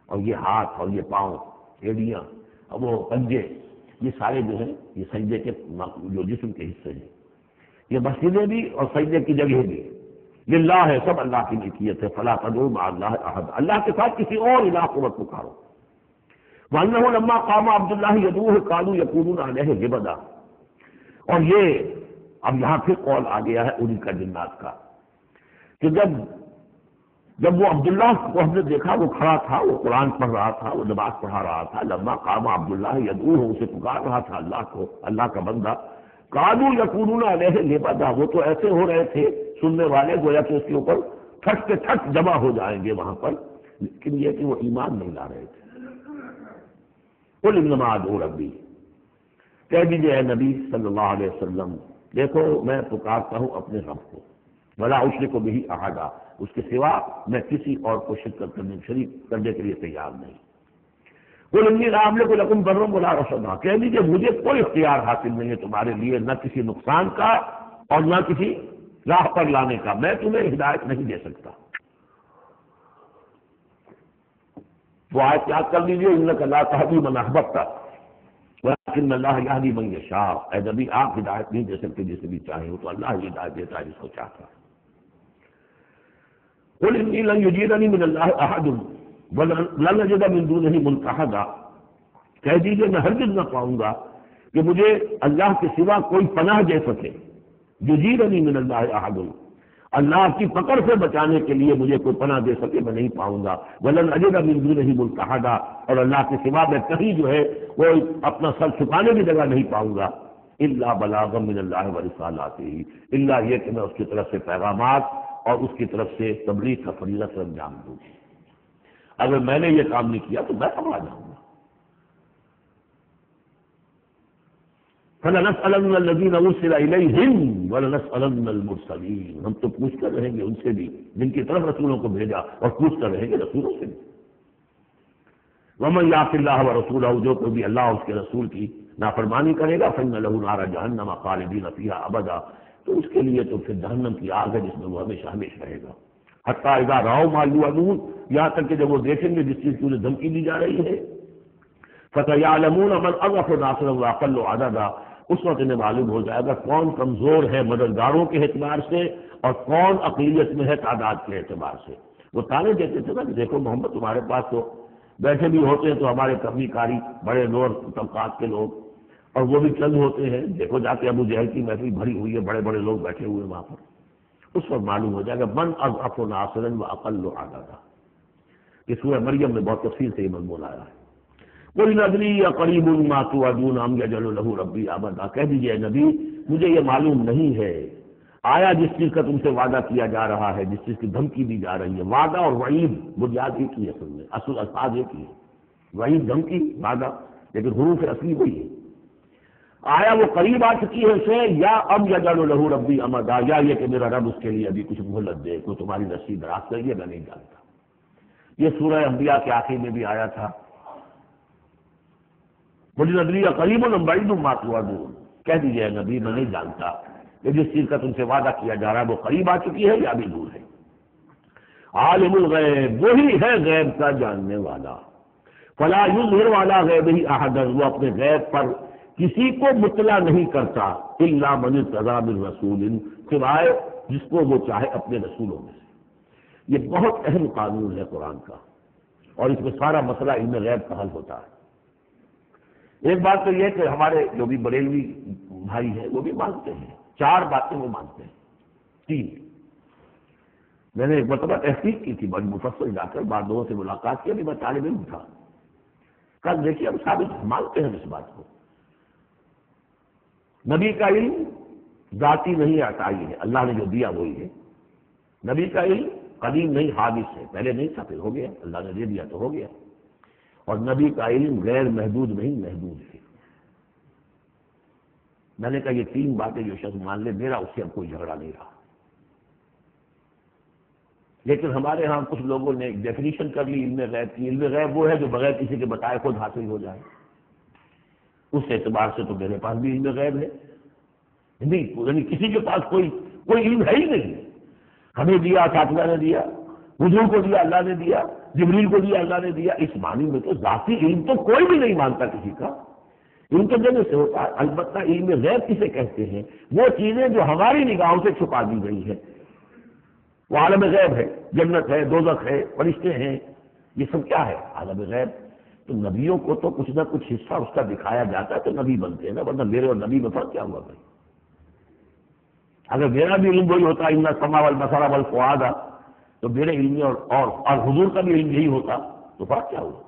اور یہ ہاتھ اور یہ پاؤں، ایڑیاں اور وہ پنجے، یہ سارے جو ہیں یہ سجدے کے جو جسم کے حصے ہیں۔ یہ مسجدیں بھی اور سجدے کی جگہ بھی للہ ہے، سب اللہ کی ملکیت ہے۔ فلا تدعوا مع اللہ احد، اللہ کے ساتھ کسی اور الہ کو مت پکارو۔ وانہ لما قام عبد اللہ یدعوہ قالوا یکونون علیہ لبدا، اور یہ اب یہاں پھر قول آ گیا ہے انہی کا جنات کا کہ جب وہ عبداللہ کو ہم نے دیکھا وہ کھڑا تھا، وہ قرآن پڑھ رہا تھا، وہ نماز پڑھا رہا تھا، لما قام عبداللہ یدعوہ، اسے پکار رہا تھا اللہ کو، اللہ کا بندہ، قالوا یکونون علیہ لبدا، وہ تو ایسے ہو رہے تھے سننے والے گویا کہ اس کے اوپر ٹھٹ کے ٹھٹ جمع ہو جائیں گے وہاں پر، لیکن یہ کہ وہ ایمان نہیں لا رہے تھے۔ قل انما ادعو ربی، کہہ دیجیے اے نبی صلی اللہ علیہ وسلم، دیکھو میں پکارتا ہوں اپنے رب کو، ولا اشرک بہ احدا، اس کے سوا میں کسی اور کو شریک کرنے کے لیے تیار نہیں۔ قل انی لا املک لکم ضرا ولا رشدا، کہہ دیجیے مجھے کوئی اختیار حاصل نہیں ہے تمہارے لیے، نہ کسی نقصان کا اور نہ کسی راہ پر لانے کا، میں تمہیں ہدایت نہیں دے سکتا۔ وہ آیت یاد کر لیجیے، انک لا تہدی من احببت ولکن اللہ یہدی من یشاء، اے نبی آپ ہدایت نہیں دے سکتے جسے بھی چاہے، وہ تو اللہ ہی ہدایت دیتا ہے جس کو چاہتا ہے۔ قل انی لن یجیرنی من اللہ احد ولن اجد من دونہ ملتحدا، کہہ دیجیے میں ہرگز نہ پاؤں گا کہ مجھے اللہ کے سوا کوئی پناہ دے سکے، یجیرنی من اللہ احد، اللہ کی پکڑ سے بچانے کے لیے مجھے کوئی پناہ دے سکے میں نہیں پاؤں گا، ولن اجد من دونہ ملتحدا، اور اللہ کے سوا میں کہیں جو ہے وہ اپنا سر چھپانے کی جگہ نہیں پاؤں گا، الا بلاغا من اللہ ورسالاتہ، الا یہ کہ میں اس کی طرف سے پیغامات اور اس کی طرف سے تبلیغ کا فریضہ سے انجام دوں۔ اگر میں نے یہ کام نہیں کیا تو میں پکڑا جاؤں گا۔ فَلَنَسْأَلَنَّ الَّذِينَ أُرْسِلَ إِلَيْهِمْ وَلَنَسْأَلَنَّ الْمُرْسَلِينَ، ہم تو پوچھتے رہیں گے ان سے بھی جن کی طرف رسولوں کو بھیجا، اور پوچھتے رہیں گے رسولوں سے بھی۔ وَمَن يَعْصِ اللَّهَ وَرَسُولَهُ، جو کوئی بھی اللہ اور اس کے رسول کی نافرمانی کرے گا، فَإِنَّ لَهُ نَارَ جَهَنَّمَ خَالِدِينَ فِيهَا أَبَدًا، تو اس کے لیے تو پھر جہنم کی آگ ہے جس میں وہ ہمیشہ ہمیشہ رہے گا۔ حتیٰ اذا رأوا ما يوعدون، یہاں تک کہ جب وہ دیکھیں گے جس چیز کی انہیں دھمکی دی جا رہی ہے، فَسَيَعْلَمُونَ مَنْ أَضْعَفُ نَاصِرًا وَأَقَلُّ عَدَدًا، اس وقت انہیں معلوم ہو جائے گا کون کمزور ہے مددگاروں کے اعتبار سے اور کون عقیدت میں ہے تعداد کے اعتبار سے۔ وہ تانے دیتے تھے نا کہ دیکھو محمد تمہارے پاس تو بیٹھے بھی ہوتے ہیں تو ہمارے کمی کاری بڑے لوگ طبقات کے لوگ، اور وہ بھی چند ہوتے ہیں، دیکھو جا کے ابو جہل کی محفل بھری ہوئی ہے، بڑے بڑے لوگ بیٹھے ہوئے وہاں پر، اس وقت معلوم ہو جائے گا من اضعف ناصرا واقل عددا۔ یہ سورہ مریم میں بہت تفصیل سے یہ مضمون آیا ہے۔ قل ندری اقریب ما توعدون ام یجعل له ربی امدا، کہہ دیجیے نبی مجھے یہ معلوم نہیں ہے، آیا جس چیز کا تم سے وعدہ کیا جا رہا ہے، جس چیز کی دھمکی دی جا رہی ہے، وعدہ اور وعید بنیاد ایک ہی ہے، اصل میں اصل الفاظ ایک ہی ہے، وعید دھمکی، وعدہ، لیکن حروف اصلی وہی ہے۔ آیا وہ قریب آ چکی ہے اسے، یا اب یجعل له ربی امدا، یا یہ کہ میرا رب اس کے لیے ابھی کچھ مہلت دے، کوئی تمہاری رسی دراز کریے، میں نہیں جانتا۔ یہ سورہ انبیاء کے آخر میں بھی آیا تھا، قل ندری اقریب ام بعید ما توعدون، کہہ دیجیے نبی میں نہیں جانتا کہ جس چیز کا تم سے وعدہ کیا جا رہا ہے وہ قریب آ چکی ہے یا ابھی دور ہے۔ عالم الغیب، وہی ہے غیب کا جاننے والا، فلا یظہر علی غیبہ احدا، وہ اپنے غیب پر کسی کو مطلع نہیں کرتا، الا من ارتضی من رسول، سوائے جس کو وہ چاہے اپنے رسولوں میں سے۔ یہ بہت اہم قانون ہے قرآن کا، اور اس میں سارا مسئلہ علم غیب کا حل ہوتا ہے۔ ایک بات تو یہ کہ ہمارے جو بھی بریلوی بھائی ہیں وہ بھی مانتے ہیں، 4 باتیں وہ مانتے ہیں، 3۔ میں نے ایک مرتبہ تحقیق کی تھی بڑی مفصل جا کر، بعض لوگوں سے ملاقات کی، ابھی میں طالب علم تھا، کل دیکھیے ہم ثابت مانتے ہیں اس بات کو۔ نبی کا علم ذاتی نہیں عطائی ہے، اللہ نے جو دیا وہی ہے، نبی کا علم قدیم نہیں، حادث ہے، پہلے نہیں تھا پھر ہو گیا، اللہ نے دے دیا تو ہو گیا۔ اور نبی کا علم غیر محدود نہیں، محدود ہے۔ میں نے کہا یہ تین باتیں جو شخص مان لے، میرا اس سے اب کوئی جھگڑا نہیں رہا۔ لیکن ہمارے ہاں کچھ لوگوں نے ایک ڈیفینیشن کر لی علم غیب کی، علم غیب وہ ہے جو بغیر کسی کے بتائے خود حاصل ہو جائے۔ اس اعتبار سے تو میرے پاس بھی علم غیب ہے، نہیں یعنی کسی کے پاس کوئی علم ہے ہی نہیں۔ ہمیں دیا اساتذہ نے دیا، حضور کو دیا اللہ نے دیا، جبریل کو دیا اللہ نے دیا، اس معنی میں تو ذاتی علم تو کوئی بھی نہیں مانتا کسی کا، علم تو دینے سے ہوتا ہے۔ البتہ علم غیب کسے کہتے ہیں؟ وہ چیزیں جو ہماری نگاہوں سے چھپا دی گئی ہیں، وہ عالم غیب ہے، جنت ہے، دوزخ ہے، فرشتے ہیں، یہ سب کیا ہے؟ عالم غیب۔ تو نبیوں کو تو کچھ نہ کچھ حصہ اس کا دکھایا جاتا ہے تو نبی بنتے ہیں نا، ورنہ میرے اور نبی میں فرق کیا ہوا بھائی؟ اگر میرا بھی علم وہی ہوتا ان السماء والبصر والفؤاد، تو میرے علم اور حضور کا بھی علم یہی ہوتا تو فرق کیا ہوا؟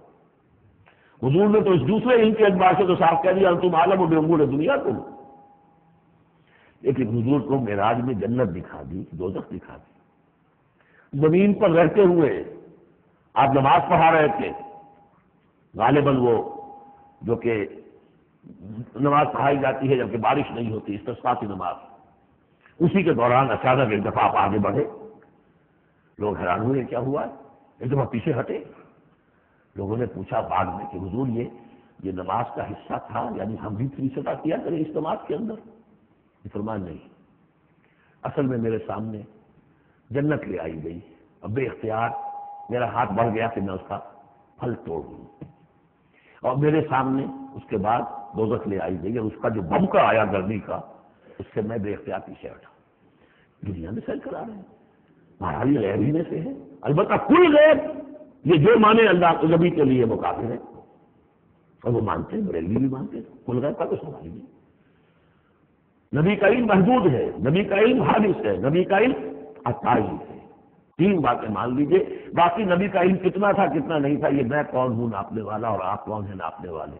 حضور نے تو اس دوسرے علم کے اعتبار سے تو صاف کہہ دیا تم عالم و بامور دنیا تم، لیکن حضور کو معراج میں جنت دکھا دی، دوزخ دکھا دی۔ زمین پر رہتے ہوئے آپ نماز پڑھا رہے تھے، غالباً وہ جو کہ نماز پڑھائی جاتی ہے جبکہ بارش نہیں ہوتی، استسقاء کی نماز، اسی کے دوران اچانک ایک دفعہ آپ آگے بڑھے، لوگ حیران ہوئے کیا ہوا ہے، ایک دفعہ پیچھے ہٹے۔ لوگوں نے پوچھا بعد میں کہ حضور یہ نماز کا حصہ تھا، یعنی ہم بھی 30 ادا کیا کریں اس نماز کے اندر؟ فرمایا نہیں، اصل میں میرے سامنے جنت لے آئی گئی، اب بے اختیار میرا ہاتھ بڑھ گیا کہ میں اس کا پھل توڑ دوں، اور میرے سامنے اس کے بعد دوزخ لے آئی گئی، اور اس کا جو بمکا آیا گرمی کا، اس سے میں بے اختیار پیچھے ہٹا۔ دنیا میں سیر کرا رہے ہیں، ہماری غیب ہی میں سے ہے۔ البتہ کل غیب یہ جو مانے اللہ نبی کے لیے وہ کافر ہے، اور وہ مانتے ہیں، بریلوی بھی مانتے ہیں، کل غیب کا تو سوال ہی نہیں۔ نبی کا علم محدود ہے، نبی کا علم حادث ہے، نبی کا علم عطائی ہے۔ تین باتیں مان لیجئے، باقی نبی کا علم کتنا تھا کتنا نہیں تھا، یہ میں کون ہوں ناپنے والا اور آپ کون ہیں ناپنے والے؟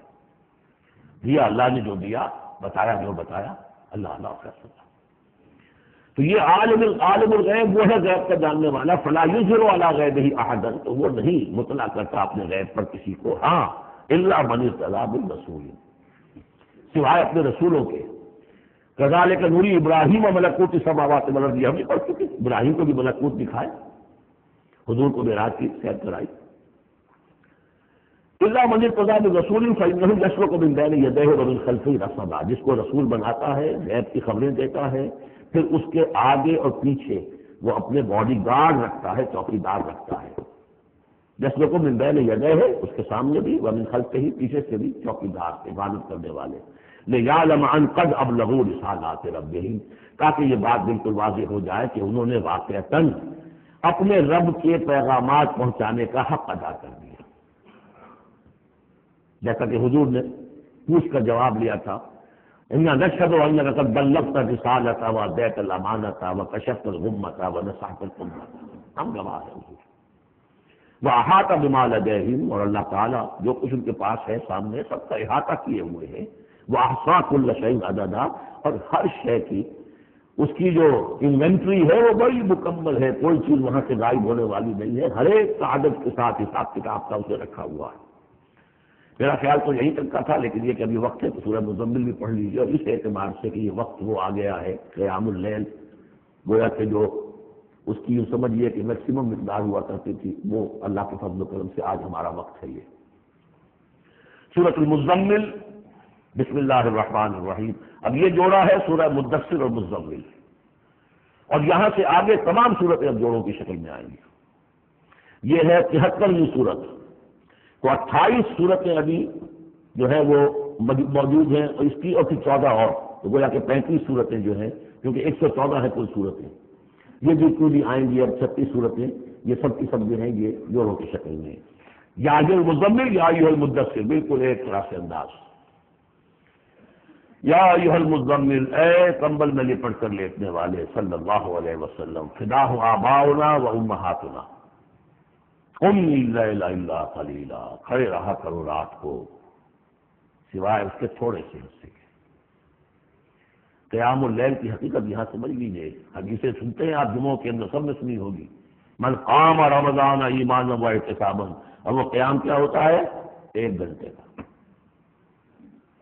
دیا اللہ نے جو دیا، بتایا جو بتایا، اللہ اللہ کر سکتا۔ تو یہ عالم الغیب وہ ہے غیب کا جاننے والا، فلا یظہر علی غیبہ احدا، تو وہ نہیں مطلع کرتا اپنے غیب پر کسی کو، ہاں الا من ارتضی بالرسول، سوائے اپنے رسولوں کے۔ کذالک نوری ابراہیم ملکوت السماوات والارض، ہم نے پڑھ چکے، ابراہیم کو بھی ملکوت دکھائے، حضور کو معراج کی سیر کرائی۔ الا من ارتضی بالرسول فانہ یسلک من بین یدیہ ومن خلفہ رصدا، جس کو رسول بناتا ہے، غیب کی خبریں دیتا ہے، پھر اس کے آگے اور پیچھے وہ اپنے باڈی گارڈ رکھتا ہے، چوکی دار رکھتا ہے۔ یسلک من بین یدیہ، اس کے سامنے بھی، ومن خلفہ، پیچھے سے بھی چوکی دار، عبادت کرنے والے۔ لِيَعْلَمَ أَنْ قَدْ أَبْلَغُوا رِسَالَاتِ رَبِّهِمْ، تاکہ یہ بات بالکل واضح ہو جائے کہ انہوں نے واقعتاً اپنے رب کے پیغامات پہنچانے کا حق ادا کر دیا۔ جیسا کہ حضور نے پوچھ کر جواب لیا تھا، اِنَّا نَشْهَدُ أَنَّكَ قَدْ بَلَّغْتَ الرِّسَالَةَ وَأَدَّيْتَ الْأَمَانَةَ وَكَشَفْتَ الْغُمَّةَ وَنَصَحْتَ الْأُمَّةَ، ہم گواہ ہیں حضور۔ وَأَحَاطَ بِمَا لَدَيْهِمْ، اور اللہ تعالیٰ جو کچھ ان کے پاس ہے سامنے سب کا احاطہ کیے ہوئے ہیں۔ وَأَحْصَىٰ كُلَّ شَيْءٍ عَدَدًا، اور ہر شے کی اس کی جو انوینٹری ہے وہ بڑی مکمل ہے، کوئی چیز وہاں سے غائب ہونے والی نہیں ہے، ہر ایک کا عدد کے ساتھ حساب کتاب کا اسے رکھا ہوا ہے۔ میرا خیال تو یہیں تک کا تھا، لیکن یہ کہ ابھی وقت ہے تو سورہ مزمل بھی پڑھ لیجیے، اور اس اعتبار سے کہ یہ وقت وہ آ گیا ہے قیام اللیل، گویا کہ جو اس کی یوں سمجھیے کہ میکسیمم مقدار ہوا کرتی تھی، وہ اللہ کے فضل و کرم سے آج ہمارا وقت ہے۔ یہ سورۃ المزمل، بسم اللہ الرحمن الرحیم۔ اب یہ جوڑا ہے سورہ مدثر اور مزمل، اور یہاں سے آگے تمام سورتیں اب جوڑوں کی شکل میں آئیں گی۔ یہ ہے 73ویں سورت، تو 28 سورتیں ابھی جو ہے وہ موجود ہیں، اور اس کی اور پھر 14 اور، تو گویا کہ 35 سورتیں جو ہیں، کیونکہ 114 ہے کل سورتیں، یہ جتنی بھی آئیں گی اب 36 سورتیں، یہ سب کی سب جو ہیں یہ جوڑوں کی شکل میں۔ یا المزمل یا ایھا المدثر، بالکل ایک طرح سے انداز۔ یا ایھا المزمل، اے کمبل میں لپٹ کر لیٹنے والے، صلی اللہ علیہ وسلم، فداہ آباؤنا و امہاتنا، قم اللیل الا قلیلا، کھڑے رہا کرو رات کو سوائے اس کے تھوڑے سے حصے کے۔ قیام اللیل کی حقیقت یہاں سمجھ لیجیے، حدیثیں سنتے ہیں آپ جمعوں کے اندر، سب نے سنی ہوگی، من قام رمضان ایمانا و احتسابا، اور وہ قیام کیا ہوتا ہے؟ 1 گھنٹے کا۔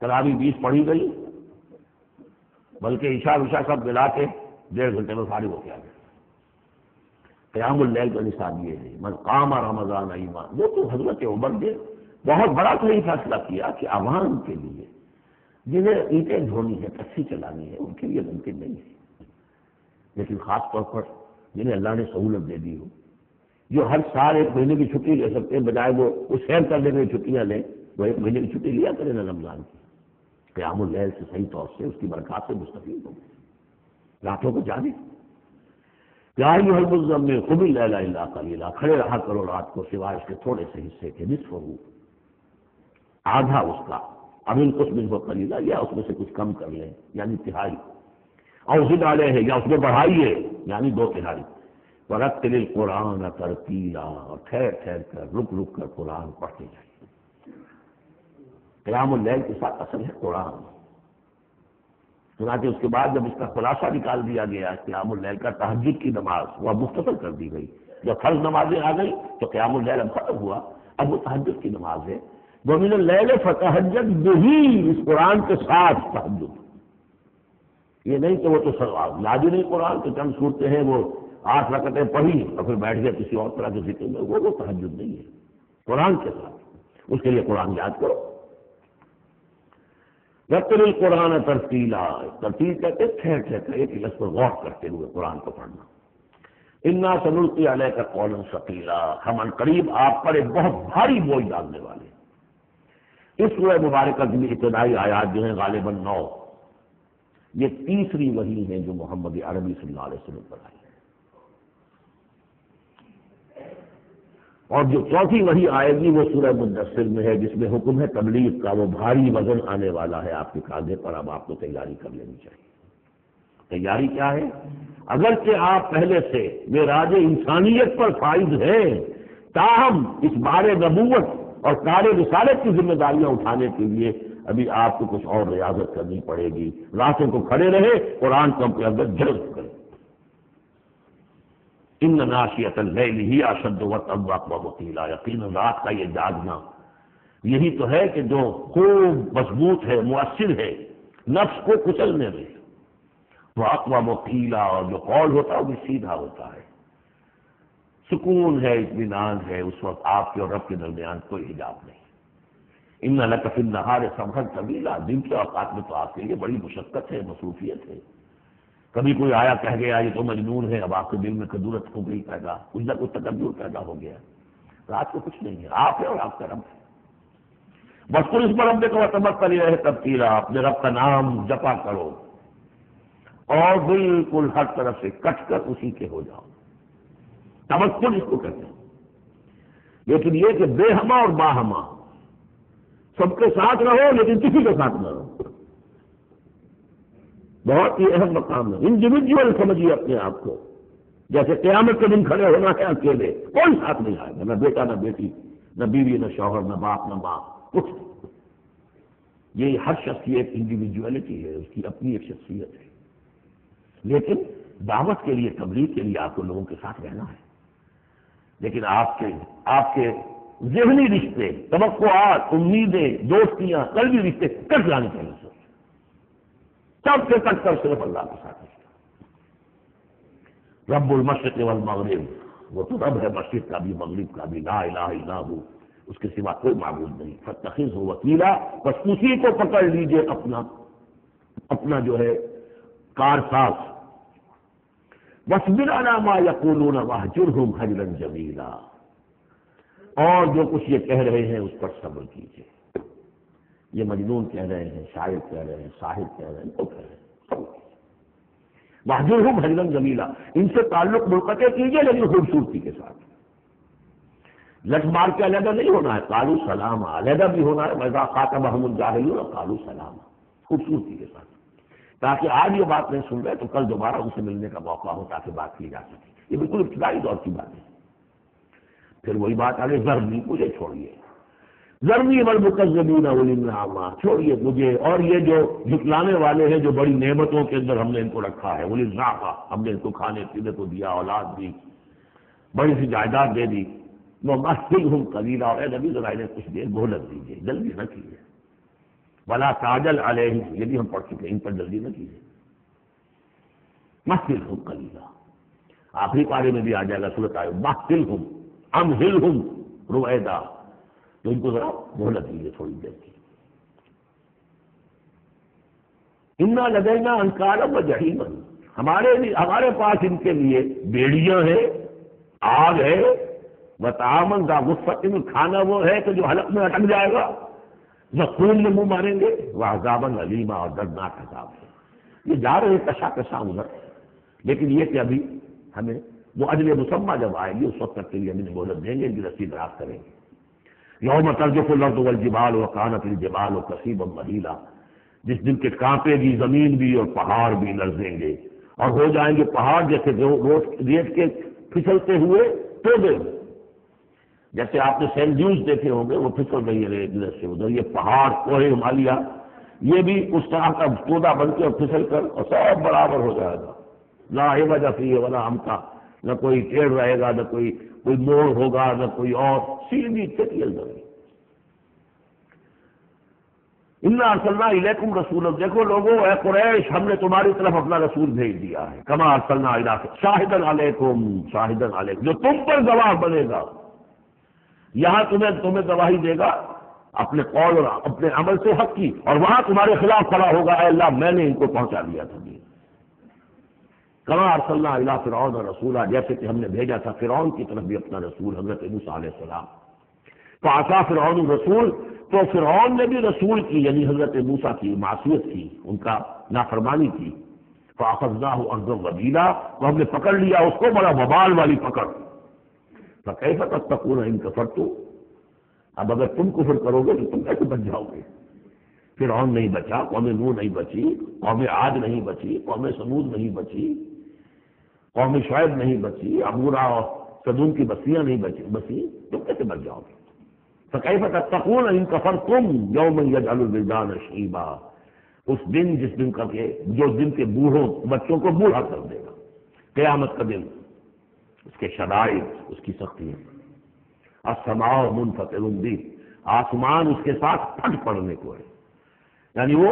تراویح 20 پڑھی گئی، بلکہ عشاء وشاء سب ملا کے 1.5 گھنٹے میں فارغ ہو گیا۔ قیام اللیل کا نصاب یہ ہے، من قام رمضان ایمان۔ وہ تو حضرت عمر نے بہت بڑا صحیح فیصلہ کیا کہ عوام کے لیے جنہیں اینٹیں ڈھونی ہے، کچھی چلانی ہے، ان کے لیے ممکن نہیں ہے، لیکن خاص طور پر جنہیں اللہ نے سہولت دے دی ہو، جو ہر سال 1 مہینے کی چھٹی لے سکتے ہیں، بجائے وہ سیر کرنے کی چھٹیاں لیں، وہ 1 مہینے کی چھٹی لیا کریں نا رمضان کی۔ قیام اللیل سے صحیح طور سے اس کی برکات سے مستفید ہو، راتوں کو جانے۔ یا ایھا المزمل قم اللیل الا قلیلا، کھڑے رہا کرو رات کو سوائے اس کے تھوڑے سے حصے کے، نصفہ، آدھا اس کا، اب انقص منہ قلیلا، یا اس میں سے کچھ کم کر لیں یعنی تہائی، اور زد علیہ، یا اس میں بڑھائیے یعنی 2/3۔ ورتل القرآن ترتیلا، اور ٹھہر ٹھہر کر رک رک کر قرآن پڑھتے جائیے۔ قیام اللیل کے ساتھ اصل ہے قرآن۔ چنانچہ اس کے بعد جب اس کا خلاصہ نکال دیا گیا قیام اللیل کا، تہجد کی نماز وہ اب مختصر کر دی گئی۔ جب فرض نمازیں آ گئی تو قیام اللیل اب ختم ہوا، اب وہ تہجد کی نماز ہے۔ ومن اللیل فتہجد بہ، اس قرآن کے ساتھ تہجد، یہ نہیں کہ وہ تو یاد ہی نہیں قرآن کے چند صورتیں ہیں وہ 8 رکعتیں پڑھی اور پھر بیٹھ گئے کسی اور طرح کے ذکر میں، وہ تہجد نہیں ہے، قرآن کے ساتھ۔ اس کے لیے قرآن یاد کرو۔ رتل القرآن ترتیلا، ترتیل کہتے ٹھہر ٹھہر کر ایک لفظ پر غور کرتے ہوئے قرآن کو پڑھنا۔ انا سنلقی علیک قولا ثقیلا، ہم عنقریب آپ پر ایک بہت بھاری بوجھ ڈالنے والے ہیں۔ اس سورہ مبارکہ کی ابتدائی آیات جو ہیں غالباً 9، یہ تیسری وحی ہے جو محمد عربی صلی اللہ علیہ وسلم پر آئی ہے، اور جو چوتھی وحی آئے گی وہ سورہ مدثر میں ہے، جس میں حکم ہے تبلیغ کا۔ وہ بھاری وزن آنے والا ہے آپ کے کاندھے پر، اب آپ کو تیاری کر لینی چاہیے۔ تیاری کیا ہے؟ اگرچہ آپ پہلے سے معراج انسانیت پر فائز ہیں، تاہم اس بار نبوت اور کار رسالت کی ذمہ داریاں اٹھانے کے لیے ابھی آپ کو کچھ اور ریاضت کرنی پڑے گی۔ راتوں کو کھڑے رہے، قرآن کو اپنے اندر جذب کریں۔ ان ناشیۃ اللیل ہی اشد وطئا واقوم قیلا، یقیناً رات کا یہ جاگنا یہی تو ہے کہ جو خوب مضبوط ہے، مؤثر ہے نفس کو کچلنے میں، واقوم قیلا، اور جو قول ہوتا ہے وہ بھی سیدھا ہوتا ہے، سکون ہے، اطمینان ہے، اس وقت آپ کے اور رب کے درمیان کوئی حجاب نہیں۔ ان لک فی النہار سبحا طویلا، دن کے اوقات میں تو آپ کے لیے بڑی مشقت ہے، مصروفیت ہے۔ کبھی کوئی آیا کہہ گیا یہ تو مجنون ہے، اب آپ کے دل میں کدورت ہو گئی پیدا، کچھ نہ کچھ تکبر پیدا ہو گیا۔ رات کو کچھ نہیں ہے، آپ ہے اور آپ کا رب ہے۔ بس اس پر رب کو تبتل الیہ تبتیلا، اپنے رب کا نام جپا کرو اور بالکل ہر طرف سے کٹ کر اسی کے ہو جاؤ۔ تبتل اس کو کہتے ہیں۔ لیکن یہ کہ بے ہما اور باہما، سب کے ساتھ رہو لیکن کسی کے ساتھ نہ رہو، بہت ہی اہم مقام ہے۔ انڈیویجول سمجھیے اپنے آپ کو، جیسے قیامت کے دن کھڑے ہونا ہے اکیلے، کوئی ساتھ نہیں آئے گا، نہ بیٹا نہ بیٹی، نہ بیوی نہ شوہر، نہ باپ نہ ماں، کچھ۔ یہ ہر شخص کی ایک انڈیویجویلٹی ہے، اس کی اپنی ایک شخصیت ہے، لیکن دعوت کے لیے، تبلیغ کے لیے آپ کو لوگوں کے ساتھ رہنا ہے۔ لیکن آپ کے ذہنی رشتے، توقعات، امیدیں، دوستیاں، قلبی رشتے کٹ جانے چاہیے، سب سے کٹ کر صرف اللہ کے ساتھ رشتہ۔ رب المشرق والمغرب، وہ تو رب ہے مشرق کا بھی مغرب کا بھی، لا الہ الا ہو، اس کے سوا کوئی معبود نہیں۔ فاتخذہ وکیلا، بس اسی کو پکڑ لیجئے اپنا جو ہے کارساز۔ واصبر علی ما یقولون واہجرہم ہجرا جمیلا، اور جو کچھ یہ کہہ رہے ہیں اس پر صبر کیجئے۔ یہ مجنون کہہ رہے ہیں، شاعر کہہ رہے ہیں، ساحر کہہ رہے ہیں، وہ کہہ رہے ہیں، صبر کیجئے۔ واہجرہم ہجرا جمیلا، ان سے تعلق منقطع کیجئے لیکن خوبصورتی کے ساتھ، لٹ مار کے علیحدہ نہیں ہونا ہے، قالوا سلاما، علیحدہ بھی ہونا ہے، وَإِذَا خَاطَبَهُمُ الْجَاهِلُونَ قَالُوا سَلَامًا، خوبصورتی کے ساتھ، تاکہ آج یہ بات نہیں سن رہے تو کل دوبارہ ان سے ملنے کا موقع ہو، تاکہ بات کی جا سکے۔ یہ بالکل ابتدائی دور کی بات ہے۔ پھر وہی بات آگے، ذرنی، مجھے چھوڑیے، ذرنی والمکذبین اولی النعمہ، چھوڑیے مجھے اور یہ جو جھٹلانے والے ہیں، جو بڑی نعمتوں کے اندر ہم نے ان کو رکھا ہے، اولی النعمہ، ہم نے ان کو کھانے پینے کو دیا، اولاد دی، بڑی سی جائیداد دے دی، وہ مہلہم قلیلا، اور اے نبی ذرا انہیں کچھ دیر مہلت دیجیے، جلدی نہ کیجیے، ولا تعجل علیہم، یہ بھی ہم پڑھ چکے، ان پر جلدی نہ کیجیے، مہلہم قلیلا، آخری پارے میں بھی آ جائے گا سورۃ آئے مہلہم امہلہم رویدا، تو ان کو ذرا مہلت دیجیے تھوڑی دیر کی۔ انا لدینا انکالا و جحیما، ہمارے پاس ان کے لیے بیڑیاں ہیں، آگ ہے، وطعاما ذا غصۃ، کھانا وہ ہے کہ جو حلق میں اٹک جائے گا، زقوم میں منہ ماریں گے، وعذابا علیما، اور دردناک عذاب ہے۔ یہ جا رہے ہیں کشا کشا ادھر، لیکن یہ کہ ابھی ہمیں وہ اجل مسمى جب آئے گی اس وقت تک کے لیے ہم انہیں مہلت دیں گے، ان کی رسی دراز کریں گے۔ یوم ترجف الارض والجبال وکانت الجبال کثیبا مہیلا، جس دن کے کانپے گی زمین بھی اور پہاڑ بھی لرزیں گے، اور ہو جائیں گے پہاڑ جیسے ریت کے پھسلتے ہوئے تودے، جیسے آپ نے سینڈ ڈیوز دیکھے ہوں گے وہ پھسل رہی ہے ادھر سے ادھر، یہ پہاڑ کوہ ہمالیہ یہ بھی اس طرح کا تودا بن کے اور پھسل کر اور سب برابر ہو جائے گا، لا عوج فیہ ولا امتا، نہ کوئی ٹیڑھ رہے گا، نہ کوئی موڑ ہوگا، نہ کوئی اور، سیدھی چٹیل زمین۔ انا ارسلنا الیکم رسولا، دیکھو لوگوں اے قریش، ہم نے تمہاری طرف اپنا رسول بھیج دیا ہے، کما ارسلنا الیکم شاہدا علیکم، شاہدا علیکم، جو تم پر گواہ بنے گا، یہاں تمہیں گواہی دے گا اپنے قول اور اپنے عمل سے حق کی، اور وہاں تمہارے خلاف کھڑا ہوگا، اے اللہ میں نے ان کو پہنچا دیا تھا۔ کما ارسلنا الی فرعون رسولا، جیسے کہ ہم نے بھیجا تھا فرعون کی طرف بھی اپنا رسول حضرت موسیٰ علیہ السلام، فعصا فرعون الرسول، تو فرعون نے بھی رسول کی یعنی حضرت موسیٰ کی معصیت کی، ان کا نافرمانی کی، فاخذناہ اخذا وبیلا، تو ہم نے پکڑ لیا اس کو بڑا وبال والی پکڑ، فکیف تتقون ان کفرتم، اب اگر تم کفر کرو گے تو تم کیسے بچ جاؤ گے؟ فرعون نہیں بچا، قوم نوح نہیں بچی، قوم عاد نہیں بچی، قوم ثمود نہیں بچی، قوم شعیب نہیں بچی، عمورہ اور صدوم کی بستیاں نہیں بچی، تم کیسے بچ جاؤ گے؟ فکیف تتقون ان کفرتم یوما یجعل الولدان شیبا، اس دن جس دن کا کہ جو دن کے بوڑھوں بچوں کو بوڑھا کر دے گا، قیامت کا دن، اس کے شدائد، اس کی سختی ہے۔ السماء منفطر به، آسمان اس کے ساتھ پھٹ پڑنے کو ہے، یعنی وہ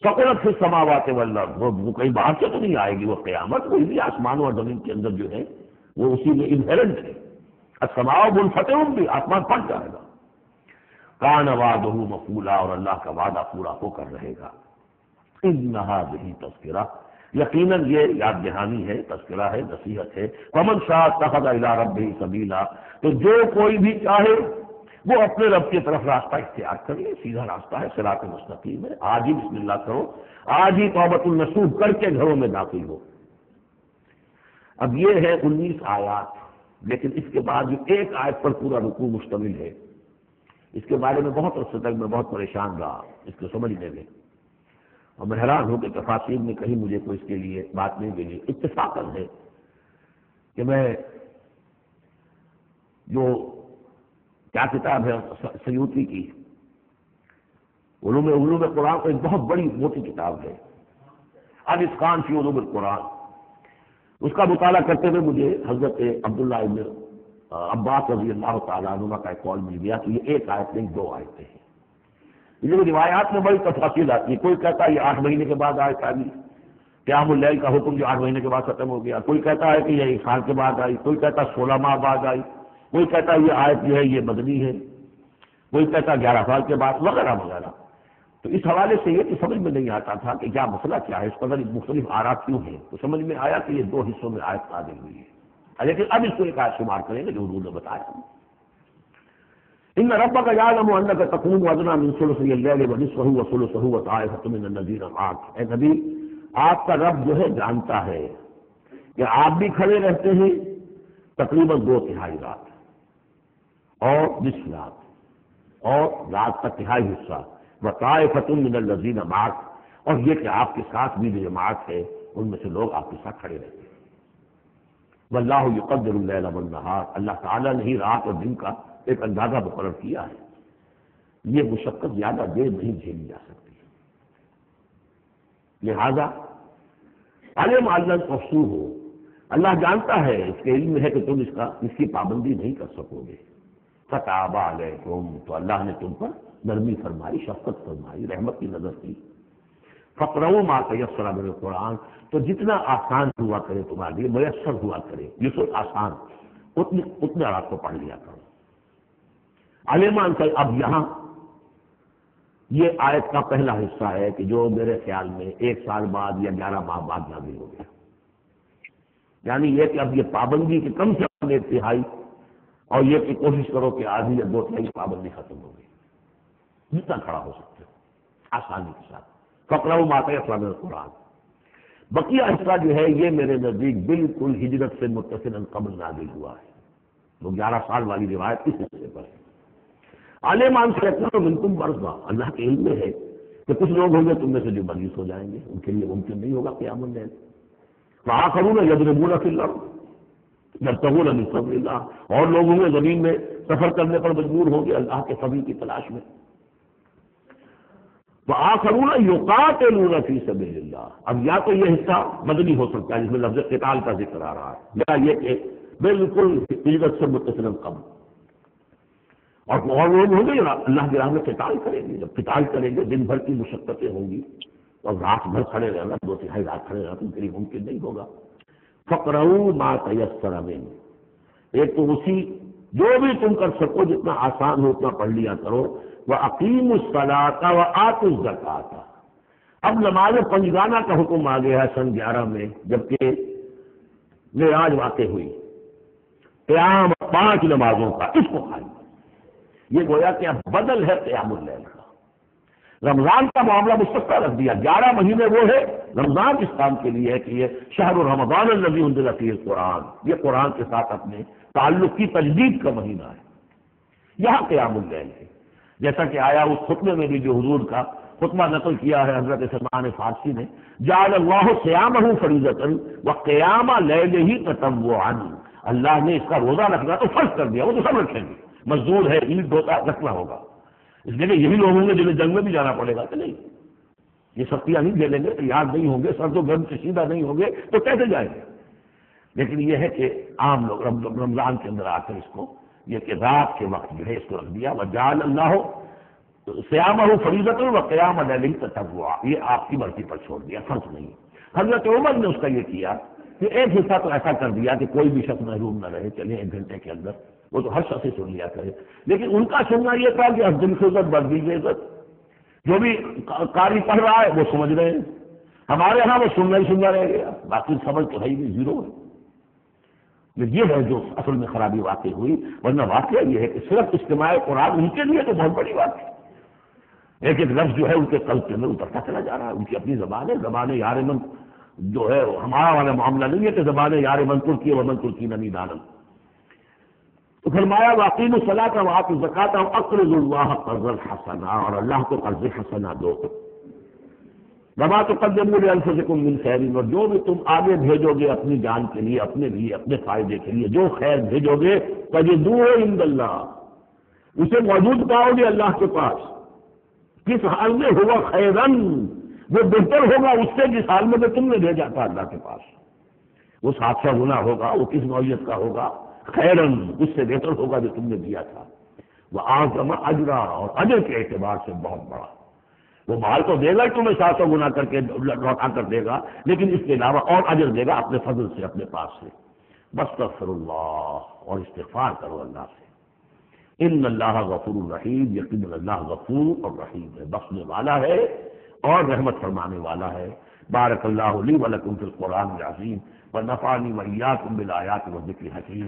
ثقلت فی السماوات والارض، وہ کہیں باہر سے تو نہیں آئے گی، وہ قیامت کوئی بھی آسمانوں اور زمین کے اندر جو ہے وہ اسی میں انہیرنٹ ہے۔ السماء منفطر به، آسمان پھٹ جائے گا۔ کان وعدہ مفعولا، اور اللہ کا وعدہ پورا ہو کر رہے گا۔ ان هذه تذکرہ، یقیناً یہ یاد دہانی ہے، تذکرہ ہے، نصیحت ہے۔ فمن شاء اتخذ الی ربہ سبیلا، تو جو کوئی بھی چاہے وہ اپنے رب کی طرف راستہ اختیار کر لے، سیدھا راستہ ہے، صراط مستقیم ہے۔ آج ہی بسم اللہ کرو، آج ہی توبۃ النصوح کر کے گھروں میں داخل ہو۔ اب یہ ہے 19 آیات، لیکن اس کے بعد جو ایک آیت پر پورا رکوع مشتمل ہے، اس کے بارے میں بہت عرصے تک میں بہت پریشان رہا اس کو سمجھنے میں، اور میں حیران ہوں کہ تفاسیر میں کہیں مجھے کوئی اس کے لیے بات نہیں ملی۔ اتفاقاً ہے کہ میں جو کیا کتاب ہے سیوطی کی علوم قرآن، کو ایک بہت بڑی موٹی کتاب ہے، الاتقان فی علوم القرآن، اس کا مطالعہ کرتے ہوئے مجھے حضرت عبداللہ ابن عباس رضی اللہ تعالیٰ عنہ کا ایک قول مل گیا کہ یہ ایک آیت نہیں 2 آیتیں ہیں۔ یہ روایات میں بڑی تفاصیل آتی ہے، کوئی کہتا ہے یہ 8 مہینے کے بعد آیت آ گئی، قیام اللیل کا حکم جو 8 مہینے کے بعد ختم ہو گیا، کوئی کہتا ہے کہ یہ 1 سال کے بعد آئی، کوئی کہتا ہے 16 ماہ بعد آئی، کوئی کہتا ہے یہ آیت جو ہے یہ مدنی ہے، کوئی کہتا ہے 11 سال کے بعد، وغیرہ وغیرہ۔ تو اس حوالے سے یہ کہ سمجھ میں نہیں آتا تھا کہ کیا مسئلہ کیا ہے، اس پر مختلف آراء کیوں ہیں، تو سمجھ میں آیا کہ یہ 2 حصوں میں آیت نازل ہوئی ہے، لیکن اب اس کو ایک آیت شمار کریں گے جو حضور نے بتایا۔ ان ربک یعلم انک تقوم ادنی من ثلثی اللیل ونصفہ وثلثہ وطائفۃ من الذین معک، اے نبی آپ کا رب جو ہے جانتا ہے کہ آپ بھی کھڑے رہتے ہیں تقریباً 2/3 رات اور نصف رات اور رات کا تہائی حصہ، وطائفۃ من الذین معک، اور یہ کہ آپ کے ساتھ بھی جو جماعت ہے ان میں سے لوگ آپ کے ساتھ کھڑے رہتے ہیں۔ واللہ یقدر اللیل والنہار، اللہ تعالیٰ نے ہی رات اور دن کا ایک اندازہ مقرر کیا ہے، یہ مشقت زیادہ دیر نہیں جھیلی جا سکتی، لہذا علم علم تفسو ہو، اللہ جانتا ہے، اس کے علم ہے کہ تم اس کی پابندی نہیں کر سکو گے۔ فتاب علیکم، تو اللہ نے تم پر نرمی فرمائی، شفقت فرمائی، رحمت کی نظر کی۔ فقرؤوا ما تیسر من القرآن، تو جتنا آسان ہوا کرے تمہارے لیے، میسر ہوا کرے، یسر آسان، اتنے رات کو پڑھ لیا کرو۔ علیمان سے اب یہاں یہ آیت کا پہلا حصہ ہے کہ جو میرے خیال میں 1 سال بعد یا 11 ماہ بعد نازل ہو گیا، یعنی یہ کہ اب یہ پابندی کی کم سے کم 1/3 اور یہ کہ کوشش کرو کہ آدھی یا 2/3 پابندی ختم ہو گئی، جتنا کھڑا ہو سکتے ہو آسانی کے ساتھ۔ فقرؤوا ما تیسر من القرآن، بقیہ حصہ جو ہے یہ میرے نزدیک بالکل ہجرت سے متصل قبل نازل ہوا ہے، وہ 11 سال والی روایت اس حصے پر ہے۔ عالمان سے منکم مرضی، اللہ کے علم میں ہے کہ کچھ لوگ ہوں گے تم میں سے جو مریض ہو جائیں گے، ان کے لیے ممکن نہیں ہوگا قیام اللیل۔ وآخرون یضربون فی الارض یبتغون من فضل اللہ، اور لوگ ہوں گے زمین میں سفر کرنے پر مجبور ہوں گے اللہ کے فضل کی تلاش میں۔ وآخرون یقاتلون فی سبیل اللہ، اب یا تو یہ حصہ مدنی ہو سکتا ہے جس میں لفظ قتال کا ذکر آ رہا ہے، یا یہ کہ بالکل ہجرت سے متصل قبل، اور لوگ ہوں گے جو اللہ کی راہ میں قتال کریں گے۔ جب قتال کریں گے دن بھر کی مشقتیں ہوں گی، اور رات بھر کھڑے رہنا، 2/3 رات کھڑے رہنا تم کے لیے ممکن نہیں ہوگا۔ فقرؤوا ما تیسر منہ، ایک تو اسی جو بھی تم کر سکو جتنا آسان ہو اتنا پڑھ لیا کرو۔ وَأَقِیمُوا الصَّلَاةَ وَآتُوا الزَّکَاةَ، اب نماز پنجگانہ کا حکم آ گیا ہے سن 11 میں، جبکہ معراج واقع ہوئی، قیام 5 نمازوں کا، اس کو قائم، یہ گویا کہ اب بدل ہے قیام اللیل کا۔ رمضان کا معاملہ مستقبل رکھ دیا، 11 مہینے وہ ہے، رمضان اس کام کے لیے ہے کہ یہ شہر رمضان الذی انزل فیہ القرآن، یہ قرآن کے ساتھ اپنے تعلق کی تجدید کا مہینہ ہے، یہاں قیام اللیل ہے۔ جیسا کہ آیا اس خطبے میں بھی جو حضور کا خطبہ نقل کیا ہے حضرت سلمان فارسی نے، جعل اللہ صیامہ فریضۃ وقیام لیلہ تطوعا، اللہ نے اس کا روزہ رکھنا تو فرض کر دیا، وہ تو سب رکھیں گے، مزدور ہے، عید ہوتا رکھنا ہوگا، اس لیے کہ یہی لوگ ہوں گے جنہیں جنگ میں بھی جانا پڑے گا کہ نہیں، یہ سختیاں نہیں جھیلیں گے، یاد نہیں ہوں گے، سرد و گرم سے سیدھا نہیں ہوں گے تو کیسے جائیں گے؟ لیکن یہ ہے کہ عام لوگ رمضان کے اندر آ کر اس کو یہ کہ رات کے وقت جو ہے اس کو رکھ دیا، وجعل اللہ صیامہ فریضۃ وقیام لیلہ تطوعا، یہ آپ کی مرضی پر چھوڑ دیا، فرض نہیں۔ حضرت عمر نے اس کا یہ کیا کہ ایک حصہ تو ایسا کر دیا کہ کوئی بھی شخص محروم نہ رہے، چلے 1 گھنٹے کے اندر، وہ تو ہر شخص سے سن لیا کرے، لیکن ان کا سننا یہ تھا کہ افضل کی عزت بردی کی عزت، جو بھی قاری پڑھ رہا ہے وہ سمجھ رہے ہیں، ہمارے ہاں وہ سننا ہی سننا رہ گیا، باقی سمجھ تو ہے ہی نہیں، زیرو ہے۔ یہ ہے جو اصل میں خرابی واقع ہوئی، ورنہ واقعہ یہ ہے کہ صرف اجتماع قرآن ان کے لیے تو بہت بڑی بات ہے، ایک ایک لفظ جو ہے ان کے قلب کے اندر اترتا چلا جا رہا ہے، ان کی اپنی زبان ہے، زبان یار من جو ہے ہمارا والا معاملہ نہیں ہے کہ زبان یار من ترکی و من ترکی نمی دانم۔ تو فرمایا واقیم الصلاۃ وآتوا الزکاۃ واقرضوا اللہ قرضا حسنا، اور اللہ کو قرض حسنا دو۔ وما تقدموا لانفسکم من خیر، اور جو بھی تم آگے بھیجو گے اپنی جان کے لیے، اپنے لیے، اپنے فائدے کے لیے جو خیر بھیجو گے تجدوہ عند اللہ، اسے موجود پاؤ گے اللہ کے پاس، کس حال میں ہوا خیرن، وہ بہتر ہوگا اس سے جس حال میں تم نے بھیجا تھا اللہ کے پاس، وہ 700 گنا ہوگا، وہ کس نوعیت کا ہوگا، خیرن اس سے بہتر ہوگا جو تم نے دیا تھا، وہ اعظم اجرا، اور اجر کے اعتبار سے بہت بڑا، وہ مال تو دے گا تمہیں 700 گنا کر کے لوٹا کر دے گا، لیکن اس کے علاوہ اور اجر دے گا اپنے فضل سے، اپنے پاس سے۔ بستغفر اللہ، اور استغفار کرو اللہ سے، ان اللہ غفور الرحیم، یقینا اللہ غفور اور رحیم ہے، بخشنے والا ہے اور رحمت فرمانے والا ہے۔ بارک اللہ لی ولکم فی القرآن العظیم ونفعنی وإیاکم بالآیات والذکر الحکیم۔